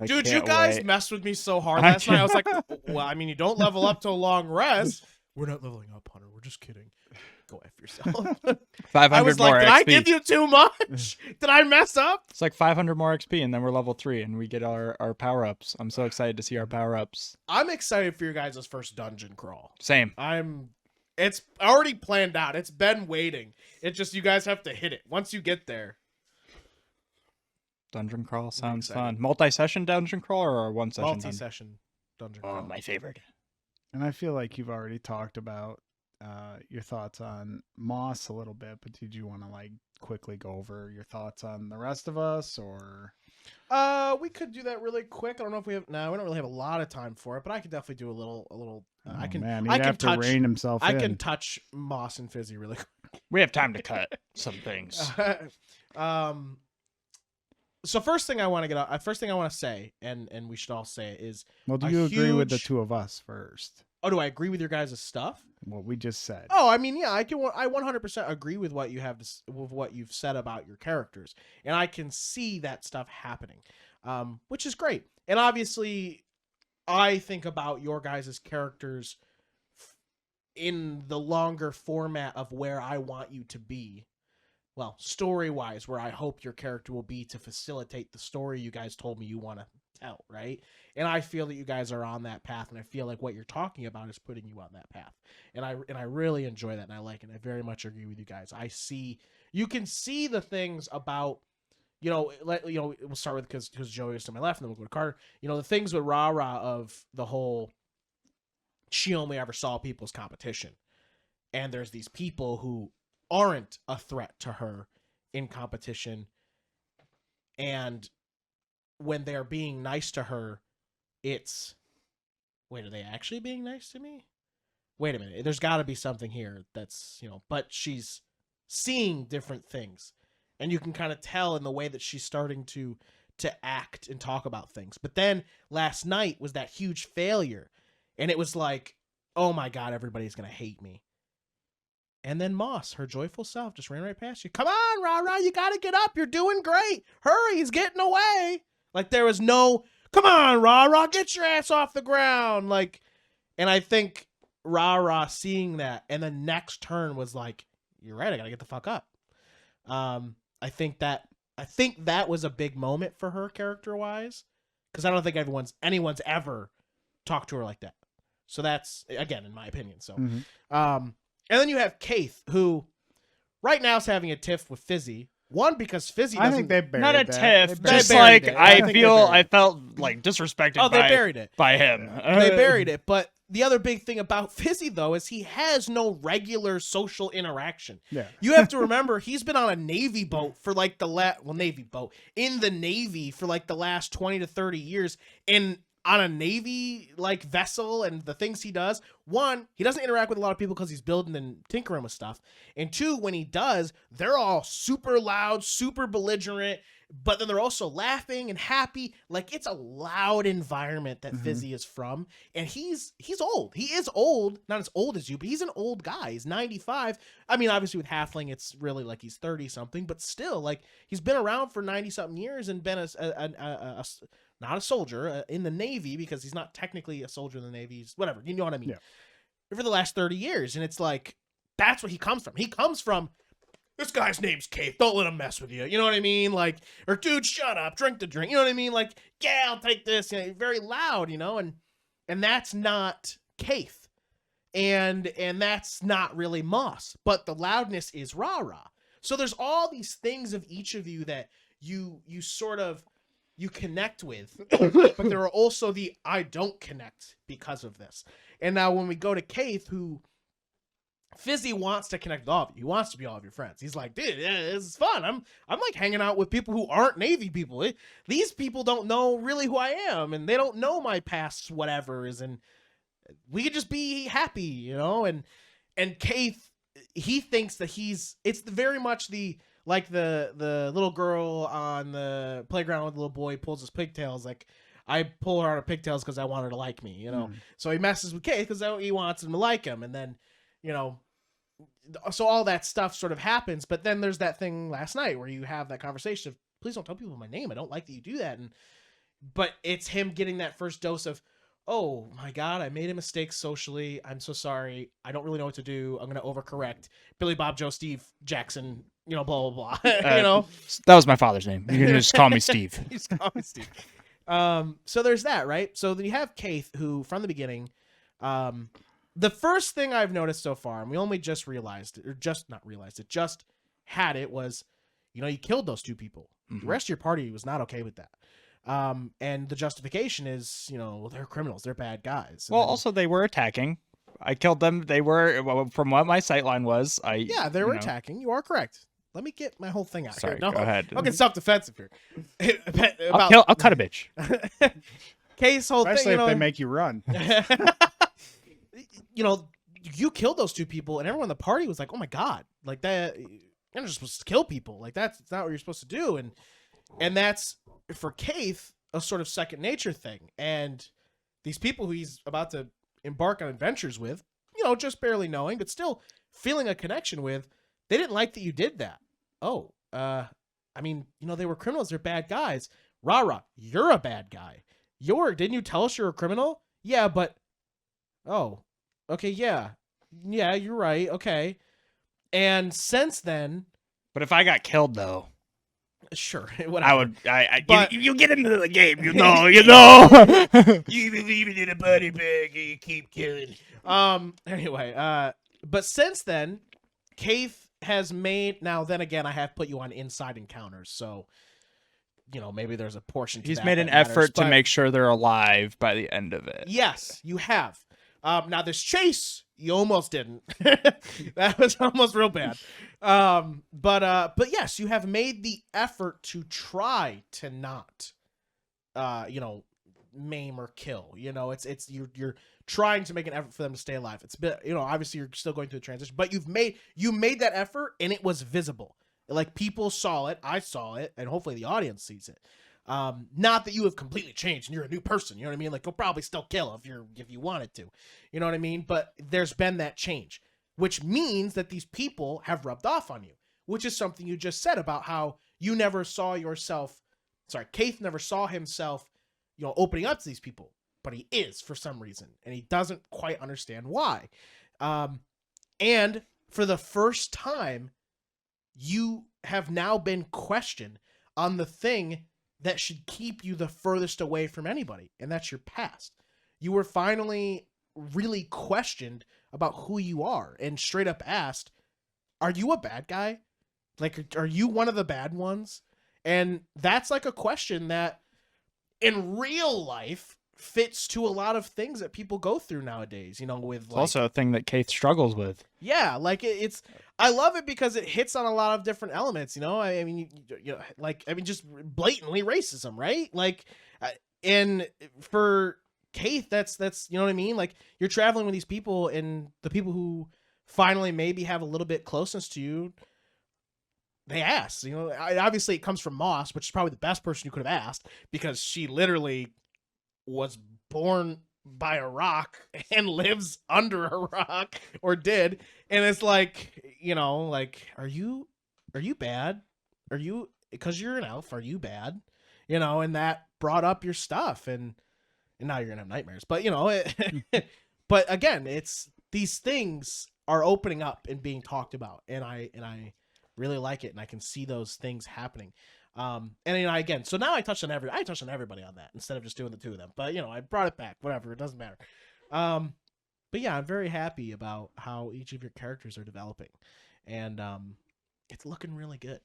Dude, you guys messed with me so hard last night. I was like, well, I mean, you don't level up to a long rest. We're not leveling up, Hunter. We're just kidding. Go F yourself. 500 I was more like, did XP. I give you too much? Did I mess up? It's like 500 more XP, and then we're level 3, and we get our power-ups. I'm so excited to see our power-ups. I'm excited for your guys' first dungeon crawl. Same. It's already planned out. It's been waiting. It's just you guys have to hit it. Once you get there. Dungeon crawl sounds fun. Multi-session dungeon crawl or a one-session? Multi-session dungeon crawl. My favorite. and I feel like you've already talked about your thoughts on Moss a little bit, but did you want to like quickly go over your thoughts on the rest of us, or? We could do that really quick. I don't know if we have. No, we don't really have a lot of time for it, but I could definitely do a little. I can. Man, he'd I can have touch. to rein himself I in. can touch Moss and Fizzy really quick. We have time to cut some things. So first thing I want to get out. First thing I want to say, and we should all say it, is. Well, do you agree with the two of us first? Oh, do I agree with your guys' stuff? What we just said. Oh, I mean, yeah, I 100% agree with what you have with what you've said about your characters, and I can see that stuff happening, which is great. And obviously, I think about your guys' characters in the longer format of where I want you to be. Well, story-wise, where I hope your character will be to facilitate the story you guys told me you want to tell, right? And I feel that you guys are on that path, and I feel like what you're talking about is putting you on that path. And I really enjoy that, and I like it. I very much agree with you guys. You can see the things about, we'll start with because Joey is to my left, and then we'll go to Carter. The things with Rara of the whole, she only ever saw people as competition, and there's these people who aren't a threat to her in competition, and when they're being nice to her, it's, wait, are they actually being nice to me? Wait a minute, there's got to be something here that's, but she's seeing different things, and you can kind of tell in the way that she's starting to act and talk about things. But then last night was that huge failure, and it was like, oh my God, everybody's going to hate me. And then Moss, her joyful self, just ran right past you. Come on, Rara, you got to get up. You're doing great. Hurry, he's getting away. Like, there was no, come on, Rara, get your ass off the ground. Like, and I think Rara seeing that, and the next turn was like, you're right, I got to get the fuck up. I think that was a big moment for her character-wise, because I don't think anyone's ever talked to her like that. So that's, again, in my opinion. So, and then you have Kaith, who right now is having a tiff with Fizzy. One, because Fizzy doesn't... I think they buried Not a that. tiff, They just buried like it. I felt like disrespected they buried it. by him. They buried it. But the other big thing about Fizzy, though, is he has no regular social interaction. Yeah. You have to remember, he's been on a Navy boat for like in the Navy for like the last 20 to 30 years, and on a Navy like vessel, and the things he does, one, he doesn't interact with a lot of people because he's building and tinkering with stuff, and two, when he does, they're all super loud, super belligerent, but then they're also laughing and happy. Like, it's a loud environment that Fizzy is from, and he's old. He is old, not as old as you, but he's an old guy. He's 95. I mean, obviously with Halfling, it's really like he's 30 something, but still, like, he's been around for 90 something years and been not a soldier in the Navy, because he's not technically a soldier in the Navy. He's whatever. You know what I mean? Yeah. For the last 30 years. And it's like, that's where he comes from. He comes from this guy's name's Keith. Don't let him mess with you. You know what I mean? Like, or dude, shut up, drink the drink. You know what I mean? Like, yeah, I'll take this. You know, very loud, you know, and that's not Keith. And that's not really Moss, but the loudness is rah-rah. So there's all these things of each of you that you sort of you connect with, but there are also the I don't connect because of this. And now when we go to Keith, who Fizzy wants to connect with all of you. He wants to be all of your friends. He's like, dude, yeah, this is fun. I'm like hanging out with people who aren't Navy people. These people don't know really who I am, and they don't know my past whatever's, and we could just be happy, you know? And Keith, he thinks that it's very much the little girl on the playground with the little boy pulls his pigtails. Like, I pull her out of pigtails because I want her to like me, you know? So he messes with Keith because he wants him to like him. And then, you know, so all that stuff sort of happens. But then there's that thing last night where you have that conversation of, please don't tell people my name. I don't like that you do that. But it's him getting that first dose of, oh my God, I made a mistake socially. I'm so sorry. I don't really know what to do. I'm going to overcorrect. Billy Bob Joe Steve Jackson, you know, blah, blah, blah. You know? That was my father's name. You can just call me Steve. You just call me Steve. So there's that, right? So then you have Keith, who from the beginning, the first thing I've noticed so far, and we only just realized it, or just not realized it, just had it, was, you know, you killed those two people. The rest of your party was not okay with that. And the justification is, you know, they're criminals, they're bad guys. Well, also they were attacking. I killed them. They were, from what my sightline was, they were attacking. You are correct. Let me get my whole thing out. Sorry, here. No, go ahead. I'll get self-defensive here. I'll cut a bitch. Case whole Especially thing, you know, if they make you run. You know, you killed those two people, and everyone in the party was like, "Oh my God, like that! You're not just supposed to kill people. Like that's not what you're supposed to do." And that's for Keith a sort of second nature thing. And these people who he's about to embark on adventures with, you know, just barely knowing, but still feeling a connection with, they didn't like that you did that. Oh, I mean, you know, they were criminals. They're bad guys. Rah-rah, you're a bad guy. Didn't you tell us you're a criminal? Yeah, but, oh, okay, yeah. Yeah, you're right. Okay. And since then. But if I got killed, though. Sure. Whatever. But you get into the game, you know. You believe it in a buddy bag, you keep killing. Anyway, but since then, Keith has made, now then again, I have put you on inside encounters, so, you know, maybe there's a portion to He's that made an matters, effort to but make sure they're alive by the end of it. yes, you have. Now this chase, you almost didn't. That was almost real bad. But yes, you have made the effort to try to not, you know, maim or kill. You know, it's you're trying to make an effort for them to stay alive. It's a bit, you know, obviously you're still going through the transition, but you made that effort, and it was visible. Like, people saw it, I saw it, and hopefully the audience sees it. Not that you have completely changed and you're a new person, you know what I mean? Like, you'll probably still kill if you wanted to, you know what I mean? But there's been that change, which means that these people have rubbed off on you, which is something you just said about how you never saw yourself. Sorry, Keith never saw himself, you know, opening up to these people, but he is for some reason, and he doesn't quite understand why. And for the first time, you have now been questioned on the thing that should keep you the furthest away from anybody, and that's your past. You were finally really questioned about who you are, and straight up asked, are you a bad guy? Like, are you one of the bad ones? And that's like a question that in real life fits to a lot of things that people go through nowadays, you know, with It's like, also a thing that Keith struggles with. yeah, like it's, I love it because it hits on a lot of different elements, you know. I mean, you know, like, I mean, just blatantly racism, right? Like, and for Keith, that's, you know what I mean? Like, you're traveling with these people, and the people who finally maybe have a little bit closeness to you, they ask, you know, obviously it comes from Moss, which is probably the best person you could have asked, because she literally was born by a rock and lives under a rock, or did. And it's like, you know, like, are you bad? Are you, because you're an elf, are you bad? You know, and that brought up your stuff, and now you're gonna have nightmares, but you know, but again, it's, these things are opening up and being talked about. And I really like it, and I can see those things happening. And again, so now I touched on everybody on that instead of just doing the two of them. But I brought it back. Whatever, it doesn't matter. But yeah, I'm very happy about how each of your characters are developing, and it's looking really good.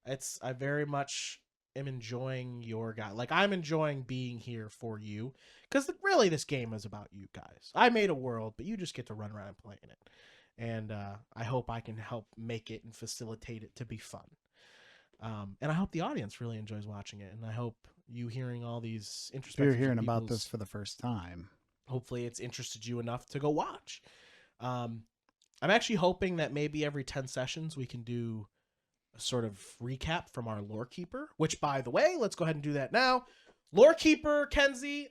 I very much am enjoying your guy. Like, I'm enjoying being here for you, because really this game is about you guys. I made a world, but you just get to run around and play in it, and I hope I can help make it and facilitate it to be fun. And I hope the audience really enjoys watching it, and I hope you hearing all these interesting. You're hearing about this for the first time. Hopefully it's interested you enough to go watch. I'm actually hoping that maybe every 10 sessions we can do a sort of recap from our lore keeper, which, by the way, let's go ahead and do that now. Lore keeper Kenzie,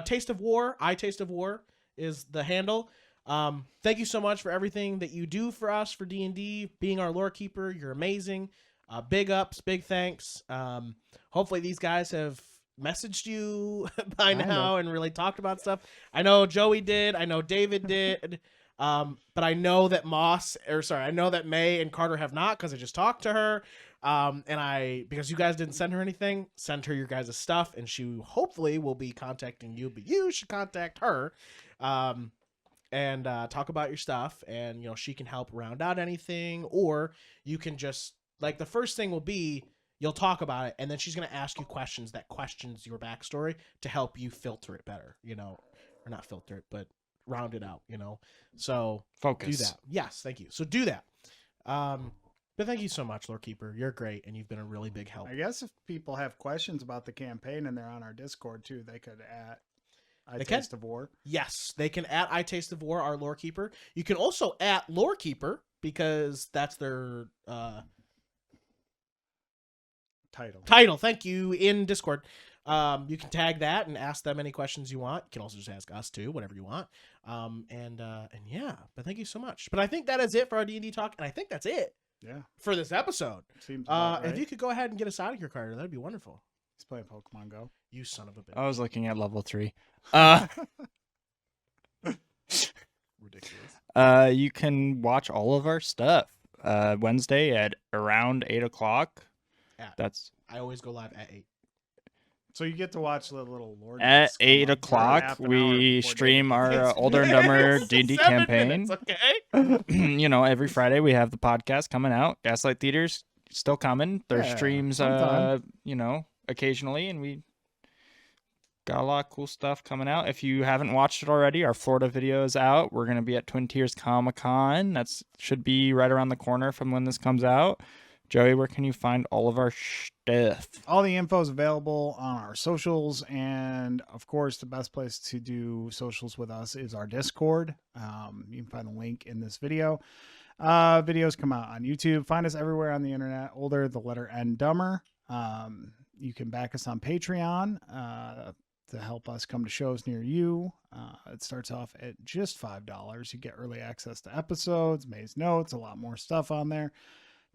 Taste of War, Taste of War is the handle. Thank you so much for everything that you do for us for D&D, being our lore keeper. You're amazing. Big ups, big thanks. Hopefully these guys have messaged you by now and really talked about stuff. I know Joey did. I know David did. But I know that I know that May and Carter have not, because I just talked to her. Because you guys didn't send her anything, send her your guys' stuff, and she hopefully will be contacting you, but you should contact her. And talk about your stuff, and she can help round out anything, or you can just, like, the first thing will be you'll talk about it, and then she's going to ask you questions that questions your backstory to help you filter it better, or not filter it, but round it out, so Focus. Do that. Yes, thank you. So do that. But thank you so much, Lore Keeper. You're great, and you've been a really big help. I guess if people have questions about the campaign and they're on our Discord too, they could Taste of War. Yes, they can at Taste of War, our Lore Keeper. You can also at Lore Keeper, because that's their title. Thank you, in Discord. You can tag that and ask them any questions you want. You can also just ask us too, whatever you want. And yeah, but thank you so much. But I think that is it for our D&D talk, and I think that's it. Yeah. For this episode. Seems about right. If you could go ahead and get us out of here, Carter, that'd be wonderful. He's playing Pokemon Go. You son of a bitch. I was looking at level 3. Ridiculous. You can watch all of our stuff Wednesday at around 8 o'clock. I always go live at 8. So you get to watch the little Lord. At 8 o'clock, we stream our Older and Dumber D&D campaign. Minutes, okay. Every Friday we have the podcast coming out. Gaslight Theater's still coming. There's streams, occasionally, and we got a lot of cool stuff coming out. If you haven't watched it already, our Florida video is out. We're going to be at Twin Tiers Comic-Con. That should be right around the corner from when this comes out. Joey, where can you find all of our stuff? All the info is available on our socials, and of course, the best place to do socials with us is our Discord. You can find the link in this video. Videos come out on YouTube. Find us everywhere on the internet. Older, the letter N, Dumber. You can back us on Patreon to help us come to shows near you. It starts off at just $5. You get early access to episodes, May's notes, a lot more stuff on there.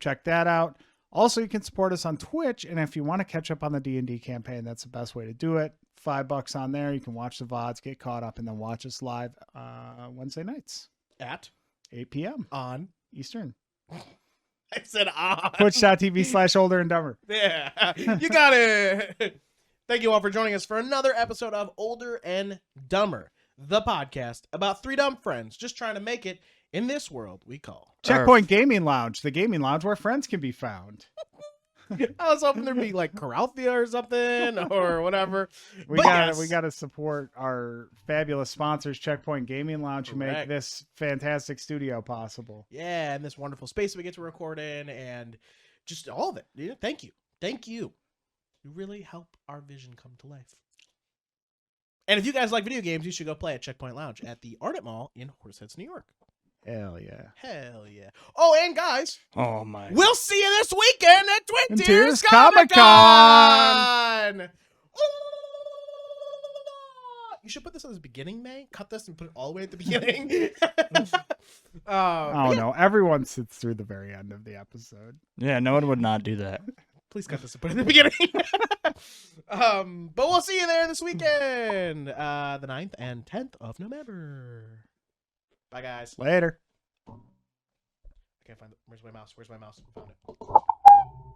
Check that out. Also, you can support us on Twitch, and if you want to catch up on the D&D campaign, that's the best way to do it. $5 on there. You can watch the VODs, get caught up, and then watch us live Wednesday nights at 8 p.m. on Eastern. I said on. Twitch.tv/OlderNDumber. Yeah, you got it. Thank you all for joining us for another episode of Older and Dumber, the podcast about three dumb friends just trying to make it in this world we call Checkpoint Gaming Lounge, the gaming lounge where friends can be found. I was hoping there'd be like Coralthea or something or whatever. We gotta support our fabulous sponsors, Checkpoint Gaming Lounge, who make this fantastic studio possible. Yeah, and this wonderful space we get to record in, and just all of it. Yeah, thank you. You really help our vision come to life. And if you guys like video games, you should go play at Checkpoint Lounge at the Arnett Mall in Horseheads, New York. Hell yeah. Hell yeah. Oh, and guys. Oh my. We'll see you this weekend at Twin Tiers Comic-Con. You should put this at the beginning, May. Cut this and put it all the way at the beginning. Oh, no. Everyone sits through the very end of the episode. Yeah, no one would not do that. Please cut this and put it at the beginning. But we'll see you there this weekend. The 9th and 10th of November. Bye, guys. Later. I can't find it. Where's my mouse? Found it.